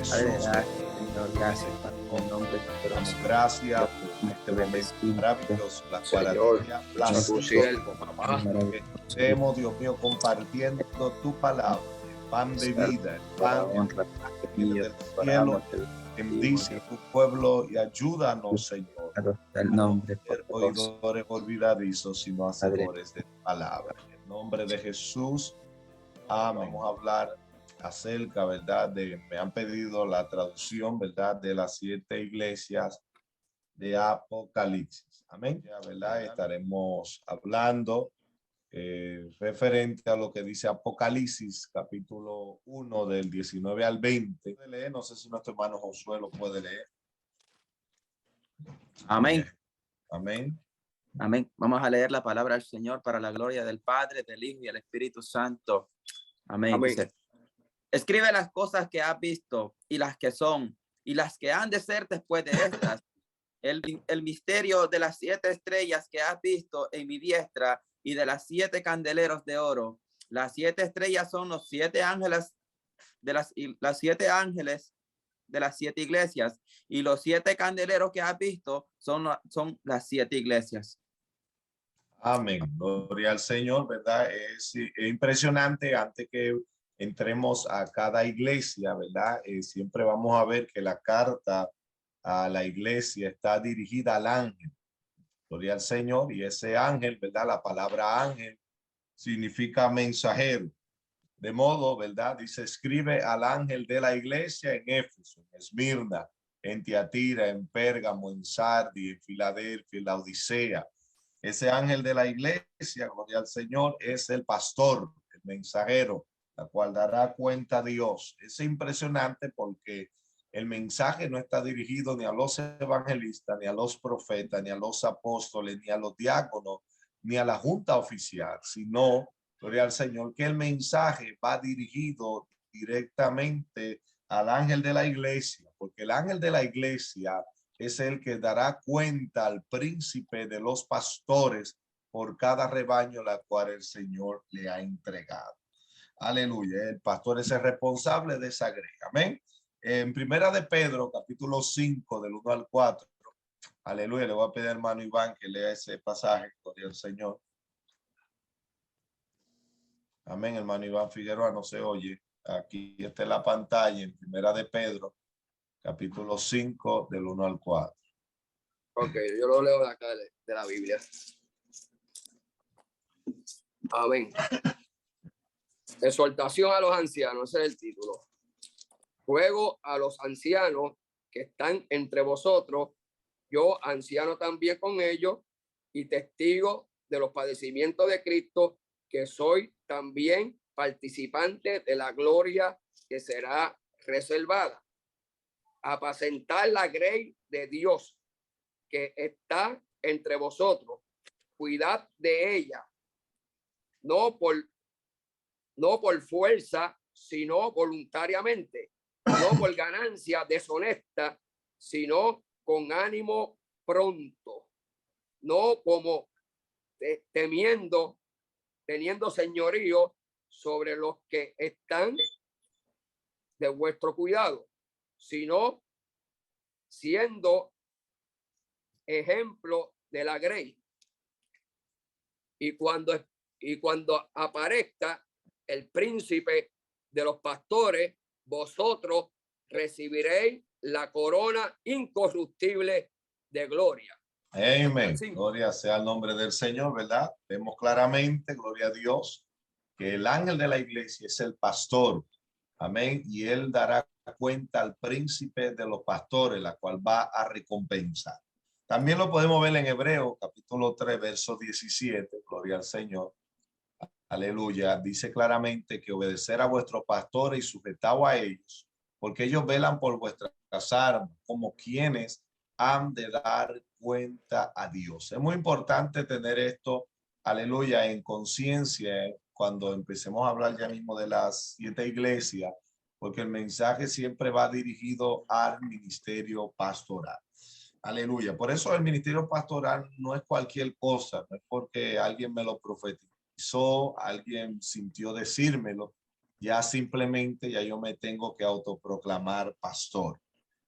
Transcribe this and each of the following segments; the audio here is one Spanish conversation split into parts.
Padre, Jesús. gracias, Señor, gracias, Padre, en el nombre Damos poderoso gracias de por Jesús, este te momento bendecimos, maravilloso, la cual a ti Señor, te ha Señor, a tu placido siervo, mamá. que maravilloso, Dios, estemos, Dios mío, compartiendo tu palabra, el pan de sea vida, el toda pan honra, que viene Dios, del te cielo. adoramos, te bendecimos, Bendice Dios, a tu pueblo y ayúdanos, Señor, el a no nombre ser poderoso, oidores olvidadizos, sino Padre, hacedores de tu palabra. En el nombre de Jesús, amén. Vamos a hablar acerca, ¿verdad? Me han pedido la traducción, ¿verdad? De las 7 iglesias de Apocalipsis. Amén. Ya, ¿verdad? Estaremos hablando referente a lo que dice Apocalipsis, capítulo 1, del 19 al 20. ¿Puede leer? No sé si nuestro hermano Josué lo puede leer. amén. Amén. Amén. Vamos a leer la palabra del Señor para la gloria del Padre, del Hijo y del Espíritu Santo. Amén. Amén. Dice, escribe las cosas que has visto y las que son y las que han de ser después de estas. El misterio de las 7 estrellas que has visto en mi diestra y de las 7 candeleros de oro. Las 7 estrellas son los 7 ángeles de las 7 ángeles de las 7 iglesias, y los 7 candeleros que has visto son las 7 iglesias. Amén. Gloria al Señor, ¿verdad? Es impresionante. Antes que entremos a cada iglesia, ¿verdad? Siempre vamos a ver que la carta a la iglesia está dirigida al ángel. Gloria al Señor. Y ese ángel, ¿verdad? La palabra ángel significa mensajero. De modo, ¿verdad? Dice, escribe al ángel de la iglesia en Éfeso, en Esmirna, en Tiatira, en Pérgamo, en Sardi, en Filadelfia, en la Odisea. Ese ángel de la iglesia, gloria al Señor, es el pastor, el mensajero, la cual dará cuenta a Dios. Es impresionante porque el mensaje no está dirigido ni a los evangelistas, ni a los profetas, ni a los apóstoles, ni a los diáconos, ni a la junta oficial, sino, gloria al Señor, que el mensaje va dirigido directamente al ángel de la iglesia, porque el ángel de la iglesia es el que dará cuenta al príncipe de los pastores por cada rebaño la cual el Señor le ha entregado. Aleluya. El pastor es el responsable de esa grey. Amén. En primera de Pedro, capítulo 5, del 1 al 4. Aleluya. Le voy a pedir al hermano Iván que lea ese pasaje. Gloria al Señor. Amén. Hermano Iván Figueroa, no se oye. Aquí está en la pantalla, en primera de Pedro, capítulo 5, del 1 al 4. Ok, yo lo leo de acá de la Biblia. Amén. Exhortación a los ancianos, ese es el título. Ruego a los ancianos que están entre vosotros, yo anciano también con ellos y testigo de los padecimientos de Cristo, que soy también participante de la gloria que será reservada. Apacentar la grey de Dios que está entre vosotros, cuidad de ella, no por fuerza, sino voluntariamente, no por ganancia deshonesta, sino con ánimo pronto, no como teniendo señorío sobre los que están de vuestro cuidado, sino siendo ejemplo de la grey. Y cuando aparezca el príncipe de los pastores, vosotros recibiréis la corona incorruptible de gloria. Amén. Gloria sea el nombre del Señor, ¿verdad? Vemos claramente, gloria a Dios, que el ángel de la iglesia es el pastor. Amén. Y él dará cuenta al príncipe de los pastores, la cual va a recompensar. También lo podemos ver en Hebreo, capítulo 3, verso 17. Gloria al Señor. Aleluya. Dice claramente que obedecer a vuestros pastores y sujetaos a ellos, porque ellos velan por vuestras armas, como quienes han de dar cuenta a Dios. Es muy importante tener esto, aleluya, en conciencia cuando empecemos a hablar ya mismo de las 7 iglesias, porque el mensaje siempre va dirigido al ministerio pastoral. Aleluya. Por eso el ministerio pastoral no es cualquier cosa, no es porque alguien me lo profetizó, alguien sintió decírmelo, ya simplemente ya yo me tengo que autoproclamar pastor,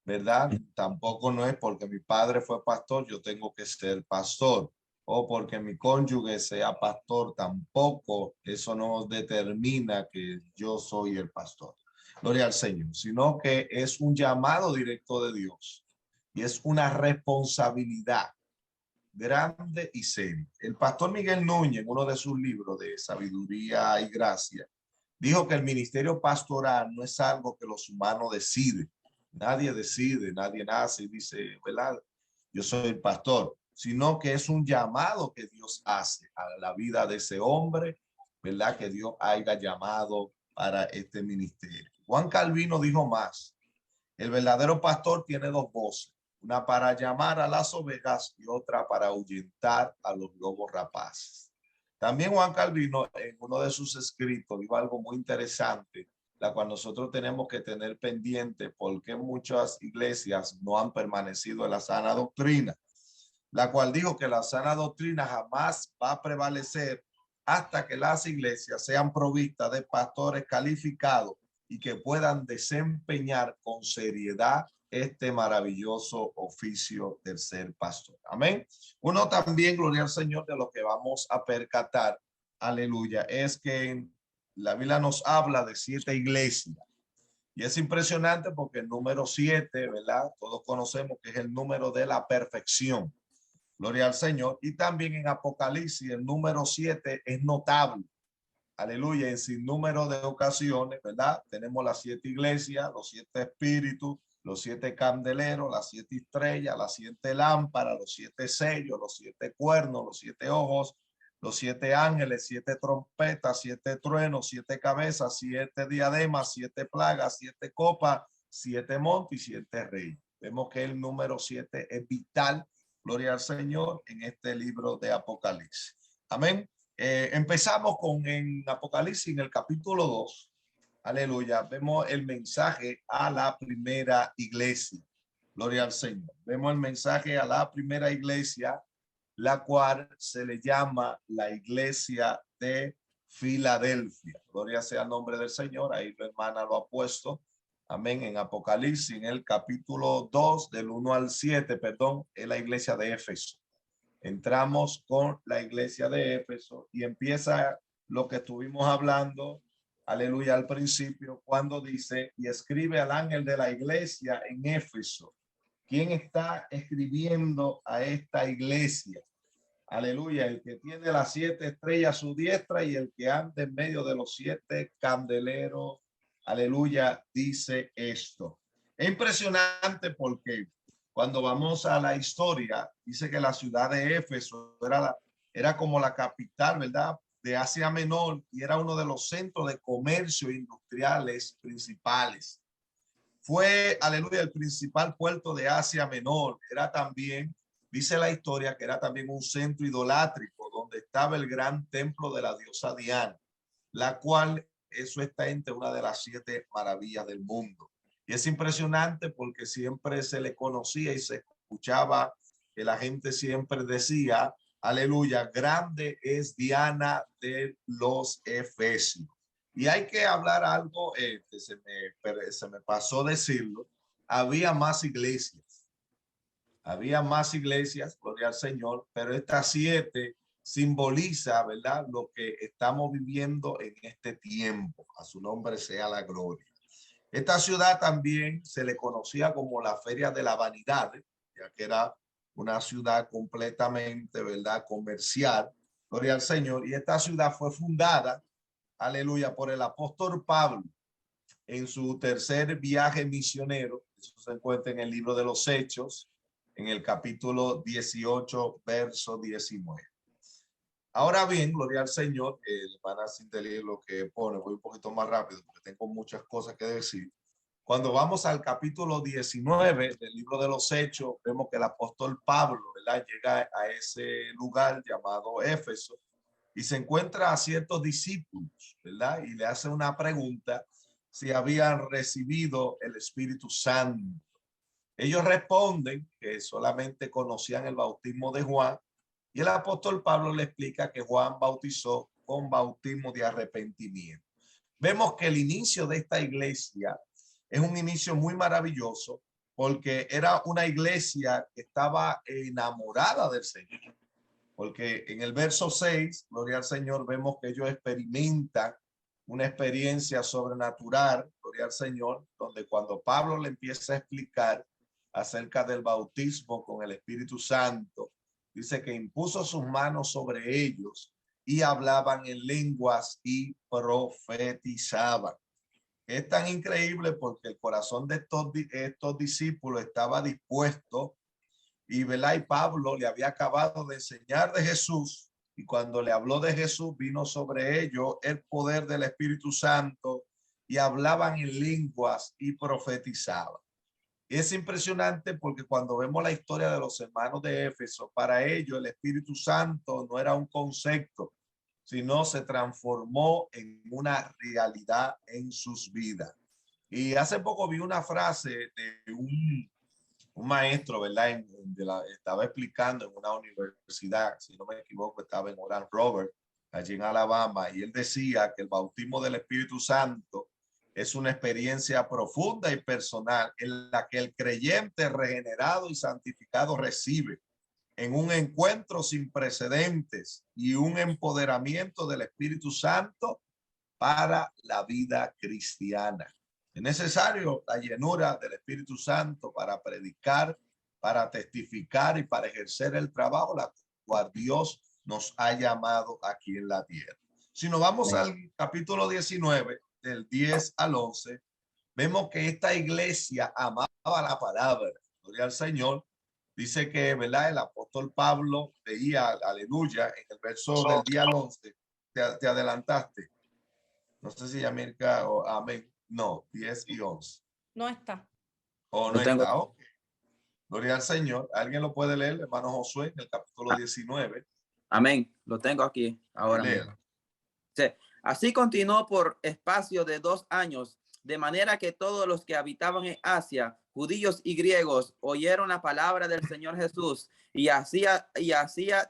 ¿verdad? Tampoco no es porque mi padre fue pastor, yo tengo que ser pastor, o porque mi cónyuge sea pastor, tampoco eso no determina que yo soy el pastor. Gloria al Señor, sino que es un llamado directo de Dios y es una responsabilidad grande y seria. El pastor Miguel Núñez, en uno de sus libros de Sabiduría y Gracia, dijo que el ministerio pastoral no es algo que los humanos deciden. Nadie decide, nadie nace y dice, ¿verdad? Yo soy el pastor, sino que es un llamado que Dios hace a la vida de ese hombre, ¿verdad? Que Dios haya llamado para este ministerio. Juan Calvino dijo más, el verdadero pastor tiene dos voces, una para llamar a las ovejas y otra para ahuyentar a los lobos rapaces. También Juan Calvino, en uno de sus escritos, dijo algo muy interesante, la cual nosotros tenemos que tener pendiente porque muchas iglesias no han permanecido en la sana doctrina, la cual dijo que la sana doctrina jamás va a prevalecer hasta que las iglesias sean provistas de pastores calificados y que puedan desempeñar con seriedad este maravilloso oficio del ser pastor. Amén. Uno también, gloria al Señor, de lo que vamos a percatar, aleluya, es que la Biblia nos habla de 7 iglesias. Y es impresionante porque el número 7, ¿verdad? Todos conocemos que es el número de la perfección. Gloria al Señor. Y también en Apocalipsis, el número 7 es notable. Aleluya, en sin número de ocasiones, ¿verdad? Tenemos las 7 iglesias, los 7 espíritus, los 7 candeleros, las 7 estrellas, las 7 lámparas, los 7 sellos, los 7 cuernos, los 7 ojos, los 7 ángeles, 7 trompetas, 7 truenos, 7 cabezas, 7 diademas, 7 plagas, 7 copas, 7 montes y 7 reyes. Vemos que el número 7 es vital, gloria al Señor, en este libro de Apocalipsis. Amén. Empezamos con en Apocalipsis, en el capítulo 2. Aleluya. Vemos el mensaje a la primera iglesia. Gloria al Señor. Vemos el mensaje a la primera iglesia, la cual se le llama la iglesia de Filadelfia. Gloria sea el nombre del Señor. Ahí la hermana lo ha puesto. Amén. En Apocalipsis, en el capítulo 2, del 1 al 7, perdón, es la iglesia de Éfeso. Entramos con la iglesia de Éfeso y empieza lo que estuvimos hablando, aleluya, al principio, cuando dice, y escribe al ángel de la iglesia en Éfeso. ¿Quién está escribiendo a esta iglesia? Aleluya, el que tiene las 7 estrellas a su diestra y el que anda en medio de los 7 candeleros. Aleluya, dice esto. Es impresionante porque cuando vamos a la historia, dice que la ciudad de Éfeso era como la capital, ¿verdad? De Asia Menor y era uno de los centros de comercio industriales principales. Fue, aleluya, el principal puerto de Asia Menor. Era también, dice la historia, que era también un centro idolátrico donde estaba el gran templo de la diosa Diana, la cual eso está entre una de las 7 maravillas del mundo. Y es impresionante porque siempre se le conocía y se escuchaba que la gente siempre decía, aleluya, grande es Diana de los Efesios. Y hay que hablar algo, se me pasó decirlo, había más iglesias, gloria al Señor, pero estas 7 simboliza, ¿verdad? Lo que estamos viviendo en este tiempo. A su nombre sea la gloria. Esta ciudad también se le conocía como la Feria de la Vanidad, ya que era una ciudad completamente, ¿verdad?, comercial. Gloria al Señor. Y esta ciudad fue fundada, aleluya, por el apóstol Pablo en su tercer viaje misionero. Eso se encuentra en el libro de los Hechos, en el capítulo 18, verso 19. Ahora bien, gloria al Señor, van a leer lo que pone, voy un poquito más rápido porque tengo muchas cosas que decir. Cuando vamos al capítulo 19 del libro de los Hechos, vemos que el apóstol Pablo, ¿verdad?, llega a ese lugar llamado Éfeso y se encuentra a ciertos discípulos, ¿verdad? Y le hace una pregunta si habían recibido el Espíritu Santo. Ellos responden que solamente conocían el bautismo de Juan y el apóstol Pablo le explica que Juan bautizó con bautismo de arrepentimiento. vemos que el inicio de esta iglesia es un inicio muy maravilloso porque era una iglesia que estaba enamorada del Señor. Porque en el verso 6, gloria al Señor, vemos que ellos experimentan una experiencia sobrenatural, gloria al Señor, donde cuando Pablo le empieza a explicar acerca del bautismo con el Espíritu Santo, dice que impuso sus manos sobre ellos y hablaban en lenguas y profetizaban. Es tan increíble porque el corazón de estos discípulos estaba dispuesto y, ¿verdad? Y Pablo le había acabado de enseñar de Jesús y cuando le habló de Jesús vino sobre ellos el poder del Espíritu Santo y hablaban en lenguas y profetizaban. Y es impresionante porque cuando vemos la historia de los hermanos de Éfeso, para ellos el Espíritu Santo no era un concepto, sino se transformó en una realidad en sus vidas. Y hace poco vi una frase de un maestro, ¿verdad? Estaba explicando en una universidad, si no me equivoco, estaba en Oral Roberts, allí en Alabama, y él decía que el bautismo del Espíritu Santo es una experiencia profunda y personal en la que el creyente regenerado y santificado recibe en un encuentro sin precedentes y un empoderamiento del Espíritu Santo para la vida cristiana. Es necesario la llenura del Espíritu Santo para predicar, para testificar y para ejercer el trabajo la cual Dios nos ha llamado aquí en la tierra. Si nos vamos al capítulo 19, del 10 al 11, vemos que esta iglesia amaba la palabra. Gloria al Señor. Dice que, ¿verdad? El apóstol Pablo veía, aleluya, en el verso del día al 11, te adelantaste. No sé si América o amén. No, 10 y 11. No está. O no está. Okay. Gloria al Señor. ¿Alguien lo puede leer, hermano Josué, en el capítulo 19? Amén. Lo tengo aquí ahora mismo. Sí. Así continuó por espacio de 2 años, de manera que todos los que habitaban en Asia, judíos y griegos, oyeron la palabra del Señor Jesús y hacía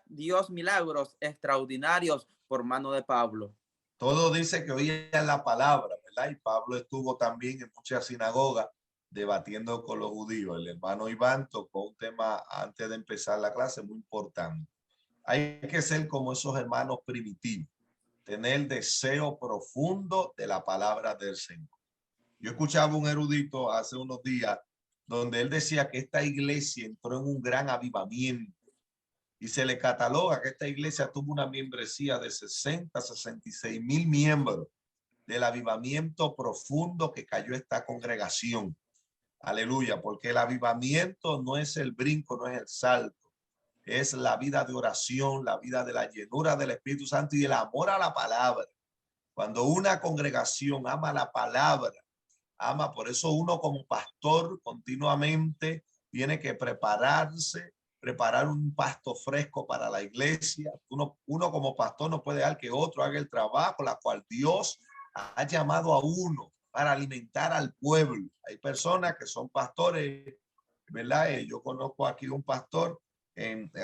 Dios milagros extraordinarios por mano de Pablo. Todo dice que oían la palabra, ¿verdad? Y Pablo estuvo también en muchas sinagogas debatiendo con los judíos. El hermano Iván tocó un tema antes de empezar la clase muy importante. Hay que ser como esos hermanos primitivos, tener deseo profundo de la palabra del Señor. Yo escuchaba un erudito hace unos días donde él decía que esta iglesia entró en un gran avivamiento y se le cataloga que esta iglesia tuvo una membresía de 66 mil miembros del avivamiento profundo que cayó esta congregación. Aleluya, porque el avivamiento no es el brinco, no es el salto, es la vida de oración, la vida de la llenura del Espíritu Santo y el amor a la palabra. Cuando una congregación ama la palabra, ama, por eso uno como pastor continuamente tiene que prepararse, preparar un pasto fresco para la iglesia. Uno como pastor no puede dejar que otro haga el trabajo, la cual Dios ha llamado a uno para alimentar al pueblo. Hay personas que son pastores, ¿verdad? Yo conozco aquí un pastor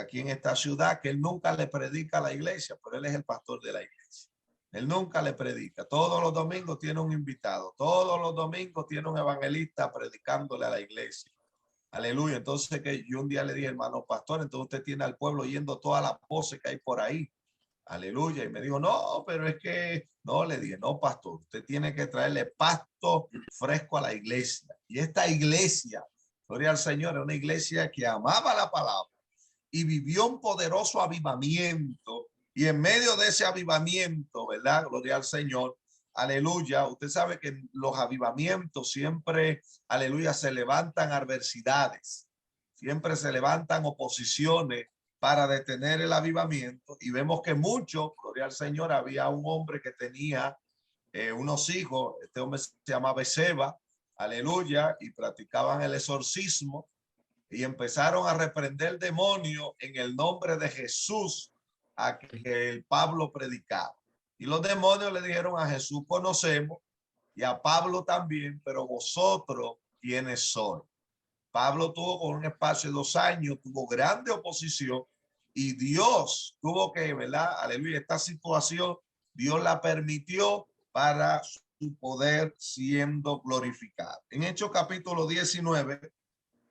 aquí en esta ciudad que él nunca le predica a la iglesia, pero él es el pastor de la iglesia. Él nunca le predica. Todos los domingos tiene un invitado. Todos los domingos tiene un evangelista predicándole a la iglesia. Aleluya. Entonces que yo un día le dije, hermano pastor, entonces usted tiene al pueblo yendo todas las voces que hay por ahí. Aleluya. Y me dijo, no, pero es que no, le dije, no, pastor, usted tiene que traerle pasto fresco a la iglesia. Y esta iglesia, gloria al Señor, es una iglesia que amaba la palabra y vivió un poderoso avivamiento. Y en medio de ese avivamiento, ¿verdad? Gloria al Señor. Aleluya. Usted sabe que en los avivamientos siempre, aleluya, se levantan adversidades. Siempre se levantan oposiciones para detener el avivamiento. Y vemos que muchos, gloria al Señor, había un hombre que tenía unos hijos. Este hombre se llamaba Seba. Aleluya. Y practicaban el exorcismo. Y empezaron a reprender demonios en el nombre de Jesús a que el Pablo predicaba. Y los demonios le dijeron a Jesús conocemos y a Pablo también, pero vosotros quiénes sois. Pablo tuvo con un espacio de 2 años, tuvo grande oposición y Dios tuvo que, ¿verdad? Aleluya, esta situación Dios la permitió para tu poder siendo glorificado. En Hechos capítulo 19,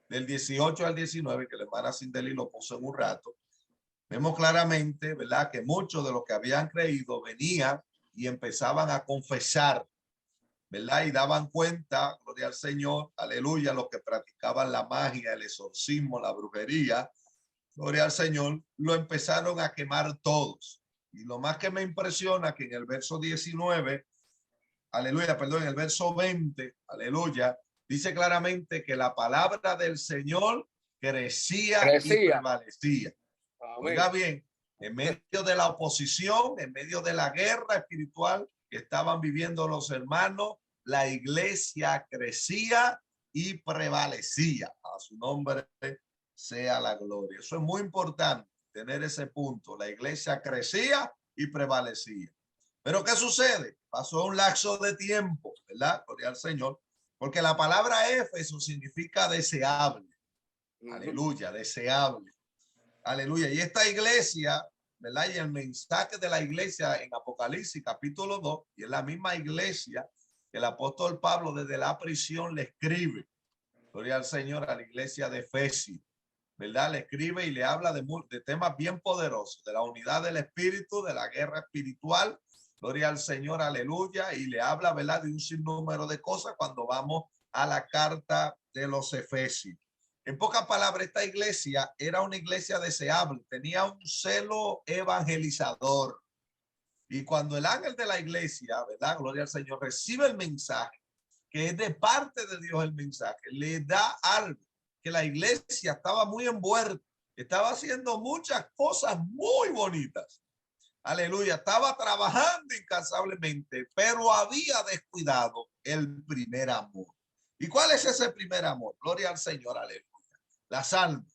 del 18 al 19, que la hermana Sindeli lo puso en un rato, vemos claramente, ¿verdad?, que muchos de los que habían creído venían y empezaban a confesar, ¿verdad? Y daban cuenta, gloria al Señor, aleluya, los que practicaban la magia, el exorcismo, la brujería, gloria al Señor, lo empezaron a quemar todos. Y lo más que me impresiona que en el verso 19, aleluya, perdón, en el verso 20, aleluya, dice claramente que la palabra del Señor crecía y prevalecía. Amén. Oiga bien, en medio de la oposición, en medio de la guerra espiritual que estaban viviendo los hermanos, la iglesia crecía y prevalecía. A su nombre sea la gloria. Eso es muy importante, tener ese punto. La iglesia crecía y prevalecía. Pero ¿qué sucede? Pasó un lapso de tiempo, ¿verdad? Gloria al Señor, porque la palabra Éfeso significa deseable. Aleluya, deseable. Aleluya. Y esta iglesia, ¿verdad? Y el mensaje de la iglesia en Apocalipsis capítulo 2, y es la misma iglesia que el apóstol Pablo desde la prisión le escribe, gloria al Señor, a la iglesia de Efesios, ¿verdad? Le escribe y le habla de temas bien poderosos, de la unidad del espíritu, de la guerra espiritual, gloria al Señor, aleluya, y le habla, ¿verdad?, de un sinnúmero de cosas cuando vamos a la carta de los Efesios. En pocas palabras, esta iglesia era una iglesia deseable, tenía un celo evangelizador. Y cuando el ángel de la iglesia, ¿verdad?, gloria al Señor, recibe el mensaje, que es de parte de Dios el mensaje, le da algo, que la iglesia estaba muy envuelta, estaba haciendo muchas cosas muy bonitas. Aleluya, estaba trabajando incansablemente, pero había descuidado el primer amor. ¿Y cuál es ese primer amor? Gloria al Señor, aleluya. Las almas,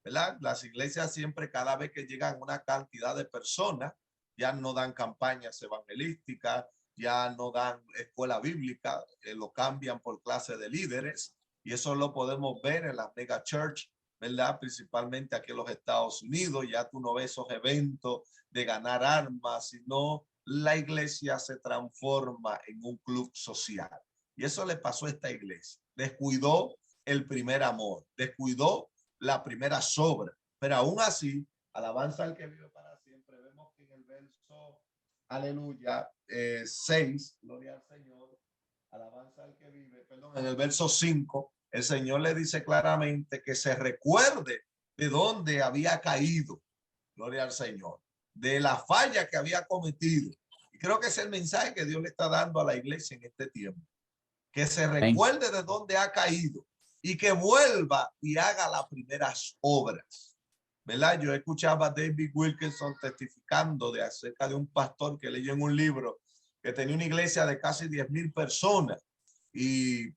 ¿verdad? Las iglesias siempre, cada vez que llegan una cantidad de personas, ya no dan campañas evangelísticas, ya no dan escuela bíblica, lo cambian por clase de líderes, y eso lo podemos ver en las mega church, ¿verdad? Principalmente aquí en los Estados Unidos. Ya tú no ves esos eventos de ganar armas, sino la iglesia se transforma en un club social. Y eso le pasó a esta iglesia. Descuidó el primer amor, descuidó la primera sobra, pero aún así, alabanza al que vive para siempre. Vemos que en el verso, aleluya, 6, gloria al Señor, alabanza al que vive, perdón, en el verso 5, el Señor le dice claramente que se recuerde de dónde había caído, gloria al Señor, de la falla que había cometido. Y creo que es el mensaje que Dios le está dando a la iglesia en este tiempo, que se recuerde de dónde ha caído y que vuelva y haga las primeras obras, ¿verdad? Yo escuchaba a David Wilkerson testificando de acerca de un pastor que leyó en un libro que tenía una iglesia de casi 10,000 personas, y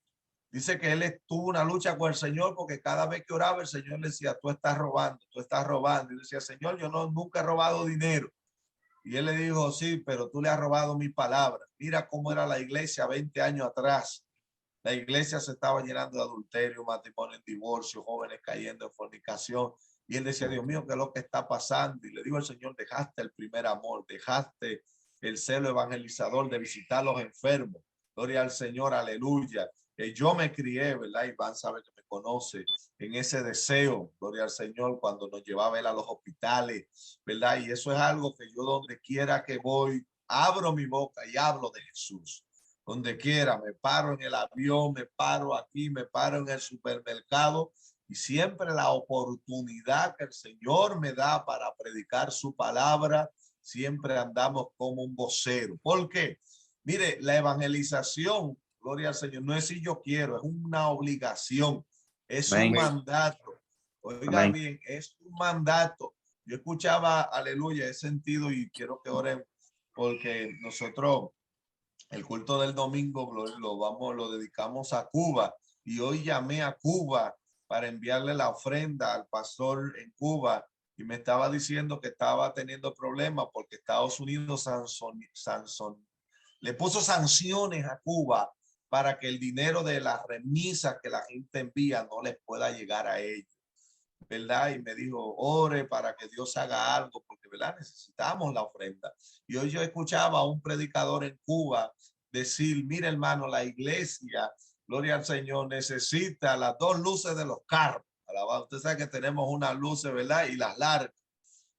dice que él tuvo una lucha con el Señor porque cada vez que oraba el Señor le decía, tú estás robando, tú estás robando. Y decía, Señor, yo nunca he robado dinero. Y él le dijo, sí, pero tú le has robado mi palabra. Mira cómo era la iglesia 20 años atrás. La iglesia se estaba llenando de adulterio, matrimonio en divorcio, jóvenes cayendo en fornicación. Y él decía, Dios mío, ¿qué es lo que está pasando? Y le dijo al Señor, dejaste el primer amor, dejaste el celo evangelizador de visitar a los enfermos. Gloria al Señor, aleluya. Yo me crié, ¿verdad? Iván sabe que me conoce, en ese deseo, gloria al Señor, cuando nos llevaba él a los hospitales, ¿verdad? Y eso es algo que yo donde quiera que voy, abro mi boca y hablo de Jesús. Donde quiera, me paro en el avión, me paro aquí, me paro en el supermercado, y siempre la oportunidad que el Señor me da para predicar su palabra, siempre andamos como un vocero. ¿Por qué? Mire, la evangelización, gloria al Señor, no es si yo quiero, es una obligación, es un mandato. Oiga bien, es un mandato. Yo escuchaba, aleluya, he sentido y quiero que oren porque nosotros el culto del domingo lo dedicamos a Cuba, y hoy llamé a Cuba para enviarle la ofrenda al pastor en Cuba, y me estaba diciendo que estaba teniendo problemas porque Estados Unidos le puso sanciones a Cuba para que el dinero de las remisas que la gente envía no les pueda llegar a ellos, ¿verdad? Y me dijo, ore para que Dios haga algo, porque, ¿verdad?, necesitamos la ofrenda. Y hoy yo escuchaba a un predicador en Cuba decir, mira hermano, la iglesia, gloria al Señor, necesita las dos luces de los carros. Alabado. Usted sabe que tenemos unas luces, ¿verdad? Y las largas.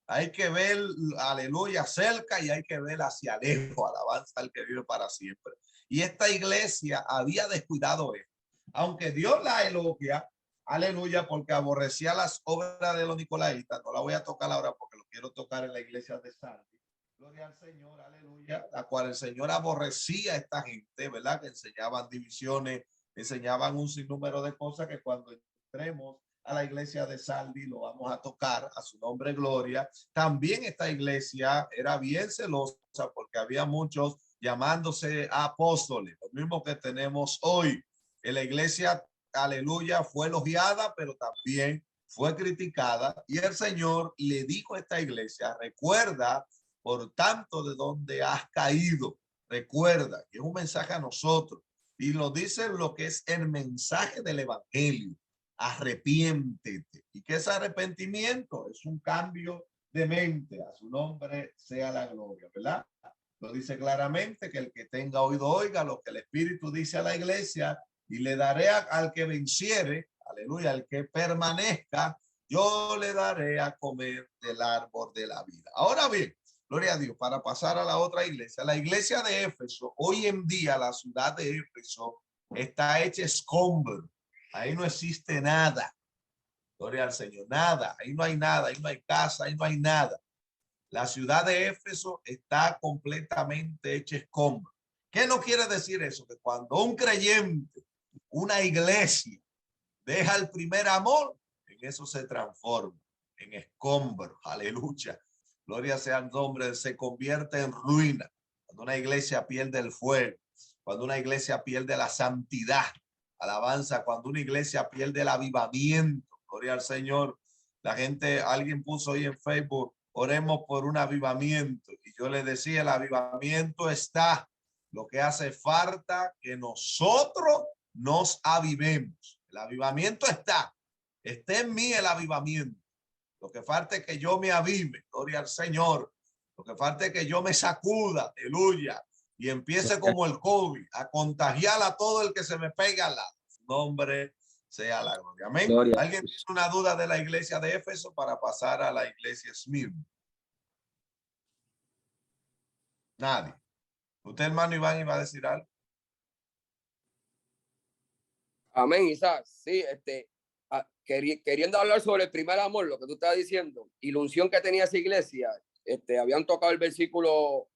Hay que ver, aleluya, cerca y hay que ver hacia lejos. Alabanza al que vive para siempre. Y esta iglesia había descuidado esto. Aunque Dios la elogia, aleluya, porque aborrecía las obras de los nicolaitas. No la voy a tocar ahora porque lo quiero tocar en la iglesia de Sardi. Gloria al Señor, aleluya, la cual el Señor aborrecía a esta gente, ¿verdad? Que enseñaban divisiones, enseñaban un sinnúmero de cosas que cuando entremos a la iglesia de Sardi lo vamos a tocar, a su nombre gloria. También esta iglesia era bien celosa porque había muchos llamándose apóstoles, lo mismo que tenemos hoy. En la iglesia, aleluya, fue elogiada, pero también fue criticada. Y el Señor le dijo a esta iglesia, recuerda, por tanto, de donde has caído. Recuerda que es un mensaje a nosotros. Y lo dice lo que es el mensaje del evangelio. Arrepiéntete. ¿Y qué es arrepentimiento? Es un cambio de mente. A su nombre sea la gloria, ¿verdad? Lo dice claramente que el que tenga oído oiga lo que el Espíritu dice a la iglesia y le daré al que venciere, aleluya, al que permanezca, yo le daré a comer del árbol de la vida. Ahora bien, gloria a Dios, para pasar a la otra iglesia, la iglesia de Éfeso, hoy en día la ciudad de Éfeso está hecha escombro. Ahí no existe nada. Gloria al Señor, nada. Ahí no hay nada, ahí no hay casa, ahí no hay nada. La ciudad de Éfeso está completamente hecha escombro. ¿Qué no quiere decir eso? Que cuando un creyente, una iglesia, deja el primer amor, en eso se transforma, en escombro. Aleluya. Gloria sea el nombre, se convierte en ruina. Cuando una iglesia pierde el fuego, cuando una iglesia pierde la santidad, alabanza, cuando una iglesia pierde el avivamiento, gloria al Señor. La gente, alguien puso hoy en Facebook, oremos por un avivamiento. Y yo le decía, el avivamiento está. Lo que hace falta que nosotros nos avivemos. El avivamiento está. Está en mí el avivamiento. Lo que falta es que yo me avive, gloria al Señor. Lo que falta es que yo me sacuda, aleluya, y empiece como el COVID a contagiar a todo el que se me pega al lado. Su nombre sea la gloria. Amén. Gloria. ¿Alguien tiene una duda de la iglesia de Éfeso para pasar a la iglesia Esmirna? Nadie. Usted, hermano Iván, iba a decir algo. Amén, Isaac. Sí, queriendo hablar sobre el primer amor, lo que tú estás diciendo, y la unción que tenía esa iglesia, habían tocado el versículo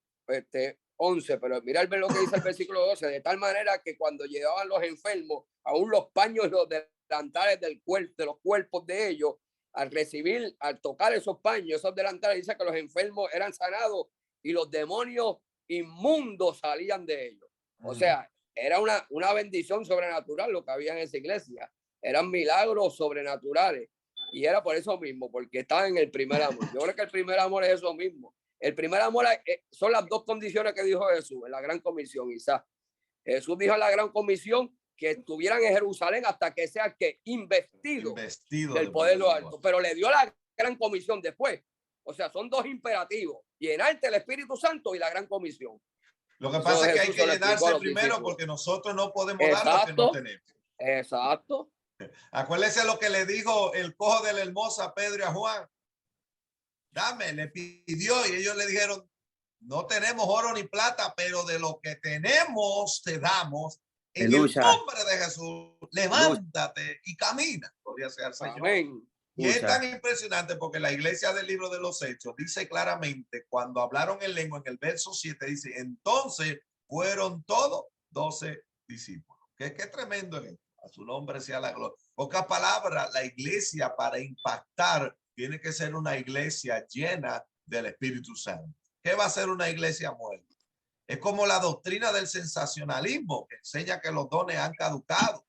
11, pero mira lo que dice el versículo 12, de tal manera que cuando llegaban los enfermos, aún los paños, los delantales del cuerpo, de los cuerpos de ellos, al tocar esos paños, esos delantales, dice que los enfermos eran sanados y los demonios inmundos salían de ellos. O sea, era una bendición sobrenatural lo que había en esa iglesia. Eran milagros sobrenaturales. Y era por eso mismo, porque estaba en el primer amor. Yo creo que el primer amor es eso mismo. El primer amor son las dos condiciones que dijo Jesús en la gran comisión, Isaac. Jesús dijo en la gran comisión que estuvieran en Jerusalén hasta que sea que investido del poder de lo alto. Pero le dio la gran comisión después. O sea, son dos imperativos. Llenarte el Espíritu Santo y la gran comisión. Lo que pasa es que hay que llenarse primero porque nosotros no podemos dar lo que no tenemos. Exacto. Acuérdese lo que le dijo el cojo de la Hermosa a Pedro y a Juan. Dame, le pidió y ellos le dijeron, no tenemos oro ni plata, pero de lo que tenemos te damos. En el nombre de Jesús, levántate y camina. Gloria sea al Señor. Amén. Y es tan impresionante porque la iglesia del libro de los Hechos dice claramente, cuando hablaron en lengua, en el verso 7, dice, entonces fueron todos 12 discípulos. Qué tremendo es esto. A su nombre sea la gloria. Pocas palabras, la iglesia para impactar tiene que ser una iglesia llena del Espíritu Santo. ¿Qué va a ser una iglesia muerta? Es como la doctrina del sensacionalismo que enseña que los dones han caducado.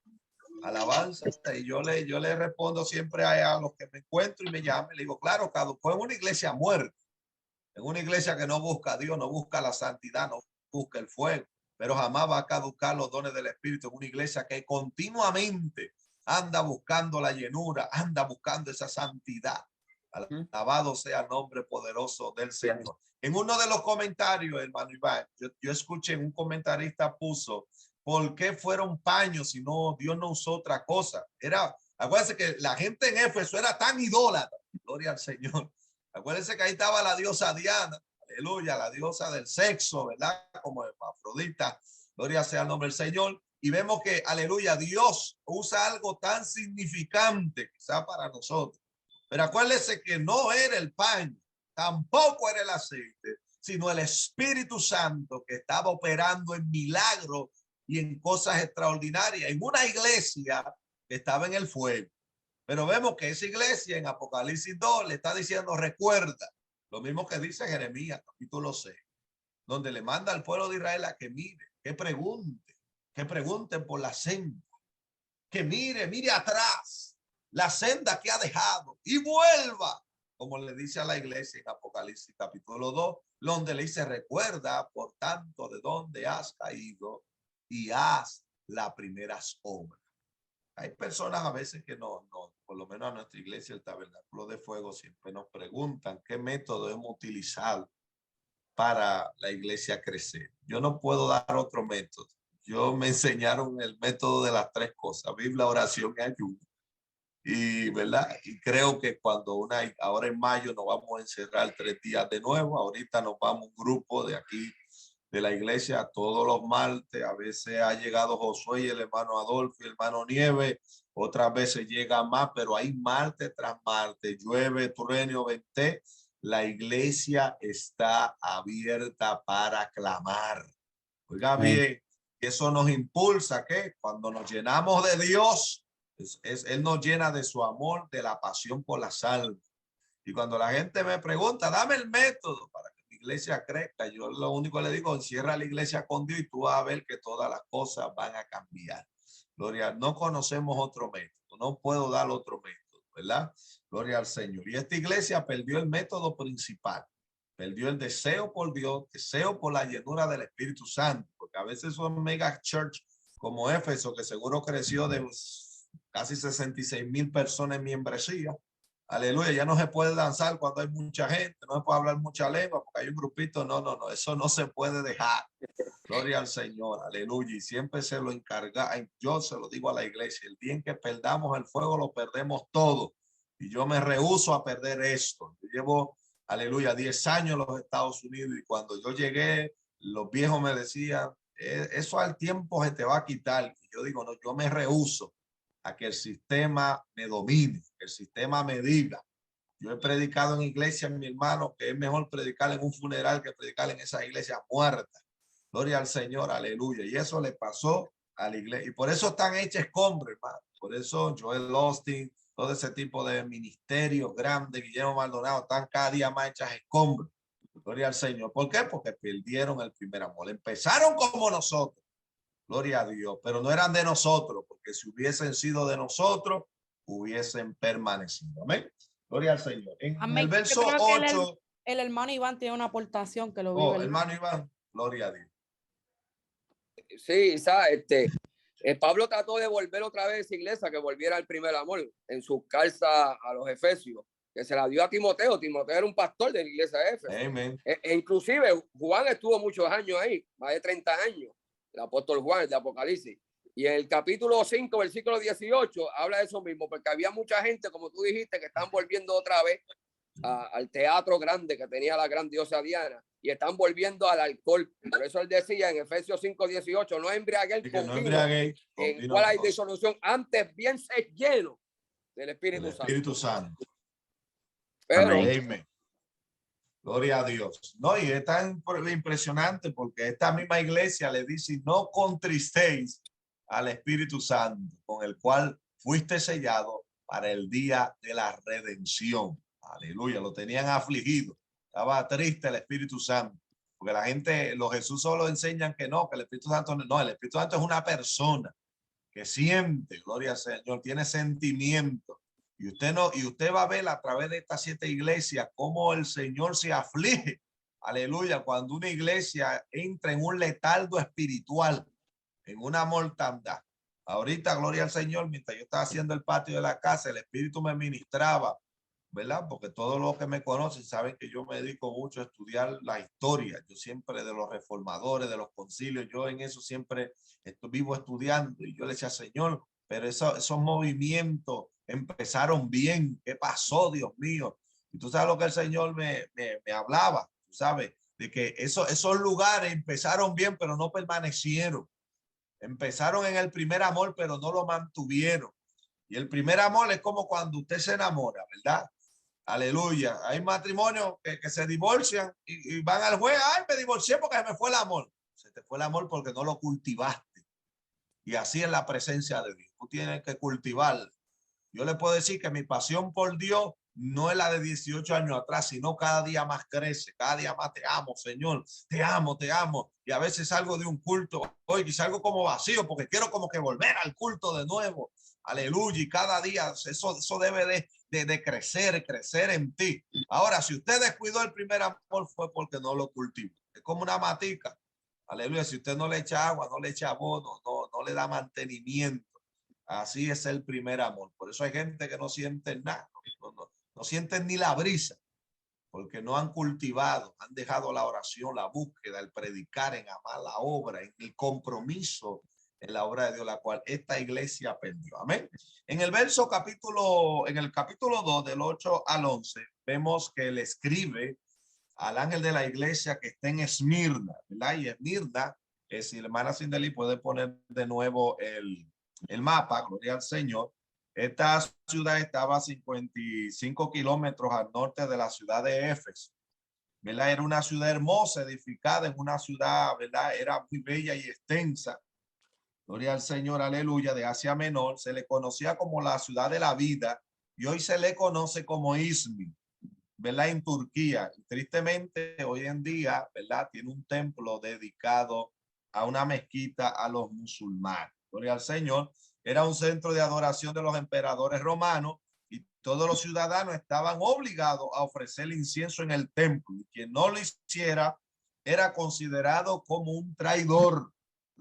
Alabanza. Y yo le respondo siempre a los que me encuentro y me llaman. Le digo, claro, caducó en una iglesia muerta. En una iglesia que no busca a Dios, no busca la santidad, no busca el fuego. Pero jamás va a caducar los dones del Espíritu. En una iglesia que continuamente anda buscando la llenura, anda buscando esa santidad. Alabado sea el nombre poderoso del Señor. En uno de los comentarios, hermano Iván, yo escuché un comentarista puso, ¿por qué fueron paños si no, Dios no usó otra cosa? Acuérdense que la gente en Éfeso era tan idólatra, gloria al Señor. Acuérdense que ahí estaba la diosa Diana, aleluya, la diosa del sexo, ¿verdad? Como Afrodita, gloria sea el nombre del Señor. Y vemos que, aleluya, Dios usa algo tan significante quizá para nosotros. Pero acuérdense que no era el pan, tampoco era el aceite, sino el Espíritu Santo que estaba operando en milagros y en cosas extraordinarias, en una iglesia que estaba en el fuego. Pero vemos que esa iglesia en Apocalipsis 2 le está diciendo, recuerda, lo mismo que dice Jeremías, capítulo 6, donde le manda al pueblo de Israel a que mire, que pregunten por la senda, que mire atrás, la senda que ha dejado y vuelva, como le dice a la iglesia en Apocalipsis capítulo 2, donde le dice, recuerda, por tanto, de dónde has caído y haz las primeras obras. Hay personas a veces que no, por lo menos a nuestra iglesia, el Tabernáculo de Fuego, siempre nos preguntan qué método hemos utilizado para la iglesia crecer. Yo no puedo dar otro método. Yo me enseñaron el método de las tres cosas, Biblia, oración y ayuno. Y, ¿verdad? Y creo que ahora en mayo nos vamos a encerrar 3 días de nuevo. Ahorita nos vamos un grupo de aquí, de la iglesia, todos los martes. A veces ha llegado Josué y el hermano Adolfo y el hermano Nieve. Otras veces llega más, pero hay martes tras martes. Llueve, truene o vente. La iglesia está abierta para clamar. Oiga bien, eso nos impulsa que cuando nos llenamos de Dios, Él nos llena de su amor, de la pasión por la salva. Y cuando la gente me pregunta, dame el método para que mi iglesia crezca, yo lo único que le digo, encierra la iglesia con Dios y tú vas a ver que todas las cosas van a cambiar. Gloria, no conocemos otro método, no puedo dar otro método, ¿verdad? Gloria al Señor. Y esta iglesia perdió el método principal. Perdió el deseo por Dios, deseo por la llenura del Espíritu Santo, porque a veces son mega church como Éfeso, que seguro creció de casi 66,000 personas en membresía. Aleluya, ya no se puede danzar cuando hay mucha gente, no se puede hablar mucha lengua porque hay un grupito. No, eso no se puede dejar. Gloria al Señor, aleluya. Y siempre se lo encarga, yo se lo digo a la iglesia, el día en que perdamos el fuego lo perdemos todo. Y yo me rehúso a perder esto. Yo llevo, aleluya, 10 años en los Estados Unidos y cuando yo llegué, los viejos me decían, eso al tiempo se te va a quitar. Y yo digo, no, yo me rehúso a que el sistema me domine, que el sistema me diga. Yo he predicado en iglesias, mi hermano, que es mejor predicar en un funeral que predicar en esa iglesia muerta. Gloria al Señor, aleluya. Y eso le pasó a la iglesia. Y por eso están hechas escombros, hermano. Por eso Joel Austin, todo ese tipo de ministerios grandes, Guillermo Maldonado, están cada día más hechas escombros. Gloria al Señor. ¿Por qué? Porque perdieron el primer amor. Empezaron como nosotros. Gloria a Dios. Pero no eran de nosotros, porque si hubiesen sido de nosotros, hubiesen permanecido. Amén. Gloria al Señor. En Amén. el verso Yo creo que 8. el hermano Iván tiene una aportación que lo vive. Hermano Iván, gloria a Dios. Sí, ¿sabes? Pablo trató de volver otra vez a esa iglesia, que volviera al primer amor en su carta a los Efesios, que se la dio a Timoteo. Timoteo era un pastor de la iglesia de Éfeso. Amen. Inclusive Juan estuvo muchos años ahí, más de 30 años, el apóstol Juan de Apocalipsis. Y en el capítulo 5, versículo 18, habla de eso mismo, porque había mucha gente, como tú dijiste, que están volviendo otra vez al teatro grande que tenía la gran diosa Diana, y están volviendo al alcohol. Por eso él decía en Efesios 5:18, no embriaguéis con vino, en cual hay disolución, antes bien ser lleno del Espíritu Santo. Pero, Amén. Gloria a Dios. No, y es tan impresionante porque esta misma iglesia le dice, no contristéis al Espíritu Santo, con el cual fuiste sellado para el día de la redención. Aleluya, lo tenían afligido. Estaba triste el Espíritu Santo. Porque la gente, los Jesús solo enseñan que no, que el Espíritu Santo no, el Espíritu Santo es una persona que siente, gloria al Señor, tiene sentimiento. Y usted va a ver a través de estas 7 iglesias cómo el Señor se aflige. Aleluya, cuando una iglesia entra en un letargo espiritual, en una mortandad. Ahorita, gloria al Señor, mientras yo estaba haciendo el patio de la casa, el Espíritu me ministraba. ¿verdad? Porque todos los que me conocen saben que yo me dedico mucho a estudiar la historia. Yo siempre de los reformadores, de los concilios, yo en eso siempre vivo estudiando. Y yo le decía, Señor, pero esos movimientos empezaron bien. ¿Qué pasó, Dios mío? Y tú sabes lo que el Señor me hablaba, tú sabes, de que esos lugares empezaron bien, pero no permanecieron. Empezaron en el primer amor, pero no lo mantuvieron. Y el primer amor es como cuando usted se enamora, ¿verdad? Aleluya. Hay matrimonios que se divorcian y van al juez. Ay, me divorcié porque se me fue el amor. Se te fue el amor porque no lo cultivaste. Y así es la presencia de Dios. Tú tienes que cultivar. Yo le puedo decir que mi pasión por Dios no es la de 18 años atrás, sino cada día más crece, cada día más te amo, Señor, te amo, te amo. Y a veces salgo de un culto, hoy salgo como vacío porque quiero como que volver al culto de nuevo. Aleluya. Y cada día eso debe de crecer en ti. Ahora, si usted descuidó el primer amor fue porque no lo cultivó. Es como una matica. Aleluya. Si usted no le echa agua, no le echa abono, no le da mantenimiento. Así es el primer amor. Por eso hay gente que no siente nada, no sienten ni la brisa, porque no han cultivado, han dejado la oración, la búsqueda, el predicar, en amar la obra, en el compromiso en la obra de Dios, la cual esta iglesia perdió. Amén. En el capítulo 2, del 8 al 11, vemos que él escribe al ángel de la iglesia que está en Esmirna, ¿verdad? Y Esmirna, si la hermana Sindeli puede poner de nuevo el mapa, gloria al Señor. Esta ciudad estaba a 55 kilómetros al norte de la ciudad de Éfeso, ¿verdad? Era una ciudad hermosa, edificada en una ciudad, ¿verdad? Era muy bella y extensa. Gloria al Señor, aleluya, de Asia Menor. Se le conocía como la ciudad de la vida y hoy se le conoce como Izmir, ¿verdad? En Turquía. Y tristemente, hoy en día, ¿verdad? Tiene un templo dedicado a una mezquita a los musulmanes. Gloria al Señor. Era un centro de adoración de los emperadores romanos y todos los ciudadanos estaban obligados a ofrecer incienso en el templo. Y quien no lo hiciera era considerado como un traidor.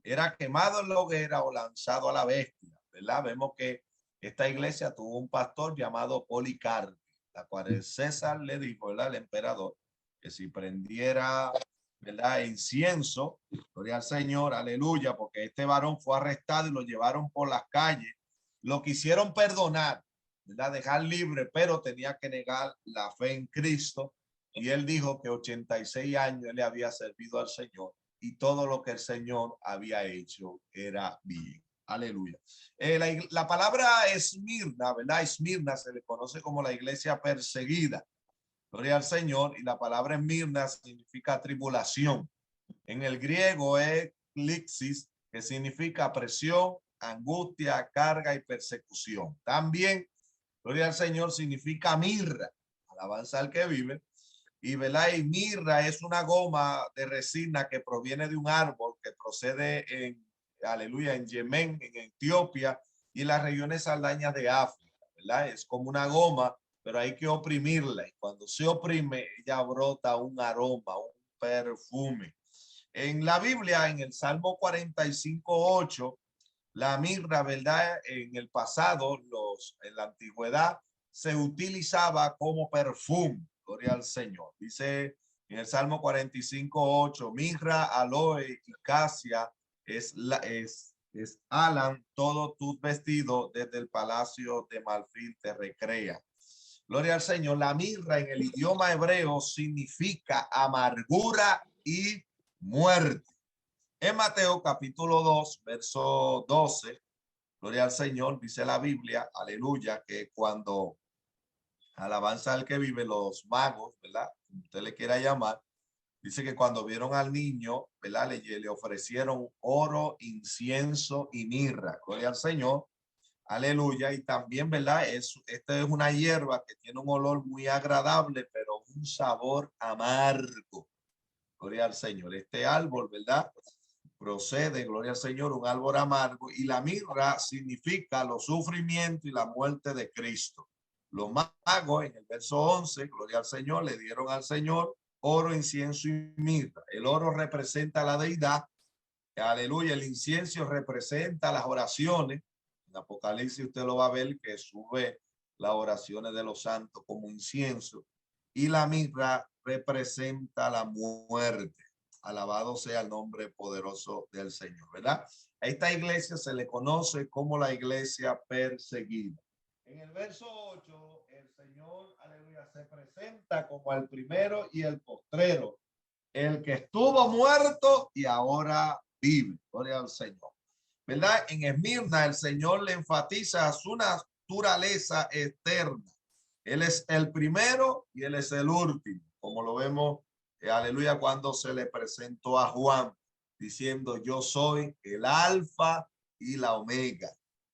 Era quemado en la hoguera o lanzado a la bestia, ¿verdad? Vemos que esta iglesia tuvo un pastor llamado Policarpo, la cual el César le dijo, ¿verdad? El emperador, que si prendiera, ¿verdad? Incienso, gloria al Señor, aleluya, porque este varón fue arrestado y lo llevaron por las calles, lo quisieron perdonar, ¿verdad? Dejar libre, pero tenía que negar la fe en Cristo. Y él dijo que 86 años él le había servido al Señor y todo lo que el Señor había hecho era bien. Aleluya. La palabra Esmirna, ¿verdad? Esmirna se le conoce como la iglesia perseguida. Gloria al Señor. Y la palabra Esmirna significa tribulación. En el griego es lixis, que significa presión, angustia, carga y persecución. También, gloria al Señor, significa mirra, alabanza al que vive. Y, ¿verdad? Y mirra es una goma de resina que proviene de un árbol que procede aleluya, en Yemen, en Etiopía y en las regiones aldañas de África, ¿verdad? Es como una goma, pero hay que oprimirla. Y cuando se oprime, ella brota un aroma, un perfume. En la Biblia, en el Salmo 45:8, la mirra, ¿verdad? En el pasado, en la antigüedad, se utilizaba como perfume. Gloria al Señor. Dice en el Salmo 45:8, mirra, aloe y casia es alan todo tus vestidos, desde el palacio de marfil te recrea. Gloria al Señor. La mirra en el idioma hebreo significa amargura y muerte. En Mateo capítulo 2, verso 12, gloria al Señor, dice la Biblia, aleluya, que cuando alabanza al que vive, los magos, ¿verdad? Usted le quiera llamar, dice que cuando vieron al niño, ¿verdad? Le ofrecieron oro, incienso y mirra. Gloria al Señor. Aleluya. Y también, ¿verdad? Esta es una hierba que tiene un olor muy agradable, pero un sabor amargo. Gloria al Señor. Este árbol, ¿verdad? Procede, gloria al Señor, un árbol amargo. Y la mirra significa los sufrimientos y la muerte de Cristo. Los magos, en el verso 11, gloria al Señor, le dieron al Señor oro, incienso y mirra. El oro representa la deidad. Aleluya. El incienso representa las oraciones. En Apocalipsis usted lo va a ver que sube las oraciones de los santos como incienso, y la mirra representa la muerte. Alabado sea el nombre poderoso del Señor, ¿verdad? A esta iglesia se le conoce como la iglesia perseguida. En el verso 8, el Señor, aleluya, se presenta como el primero y el postrero, el que estuvo muerto y ahora vive. Gloria al Señor, ¿verdad? En Esmirna el Señor le enfatiza su naturaleza eterna. Él es el primero y él es el último, como lo vemos, aleluya, cuando se le presentó a Juan, diciendo: yo soy el alfa y la omega,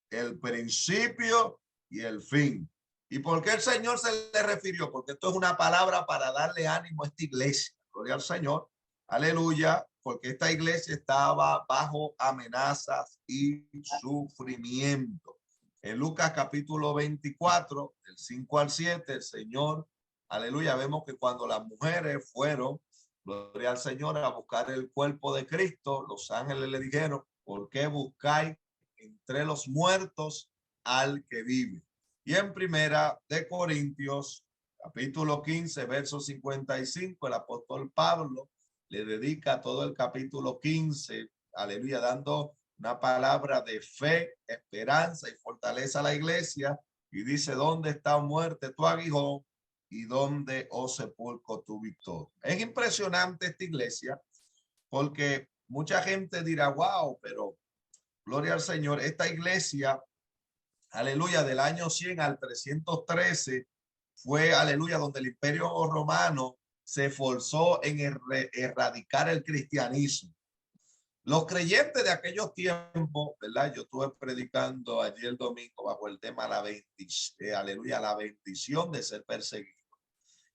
el principio y el fin. ¿Y por qué el Señor se le refirió? Porque esto es una palabra para darle ánimo a esta iglesia. Gloria al Señor. Aleluya, porque esta iglesia estaba bajo amenazas y sufrimiento. En Lucas capítulo 24, del 5 al 7, el Señor, aleluya, vemos que cuando las mujeres fueron, gloria al Señor, a buscar el cuerpo de Cristo, los ángeles le dijeron: ¿por qué buscáis entre los muertos al que vive? Y en Primera de Corintios, capítulo 15, verso 55, el apóstol Pablo le dedica todo el capítulo 15, aleluya, dando una palabra de fe, esperanza y fortaleza a la iglesia, y dice: ¿dónde está muerte tu aguijón y dónde, oh sepulcro, tu victoria? Es impresionante esta iglesia, porque mucha gente dirá: wow, pero gloria al Señor, esta iglesia, aleluya, del año 100 al 313 fue, aleluya, donde el Imperio Romano se esforzó en erradicar el cristianismo. Los creyentes de aquellos tiempos, ¿verdad? Yo estuve predicando ayer el domingo bajo el tema la bendición, aleluya, la bendición de ser perseguido.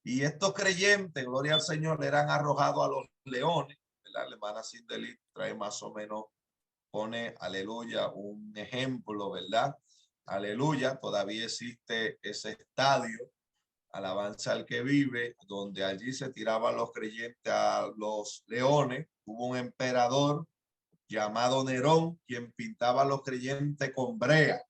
Y estos creyentes, gloria al Señor, eran arrojados a los leones, ¿verdad? La hermana Cindelit trae más o menos, pone, aleluya, un ejemplo, ¿verdad? Aleluya, todavía existe ese estadio, alabanza al que vive, donde allí se tiraban los creyentes a los leones. Hubo un emperador llamado Nerón, quien pintaba a los creyentes con brea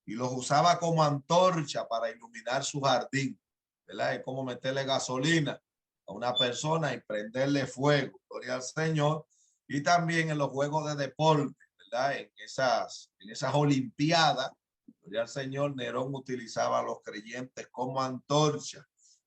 y los usaba como antorcha para iluminar su jardín, ¿verdad? Es como meterle gasolina a una persona y prenderle fuego, gloria al Señor. Y también en los juegos de deporte, ¿verdad? En esas olimpiadas, gloria al Señor, Nerón utilizaba a los creyentes como antorcha.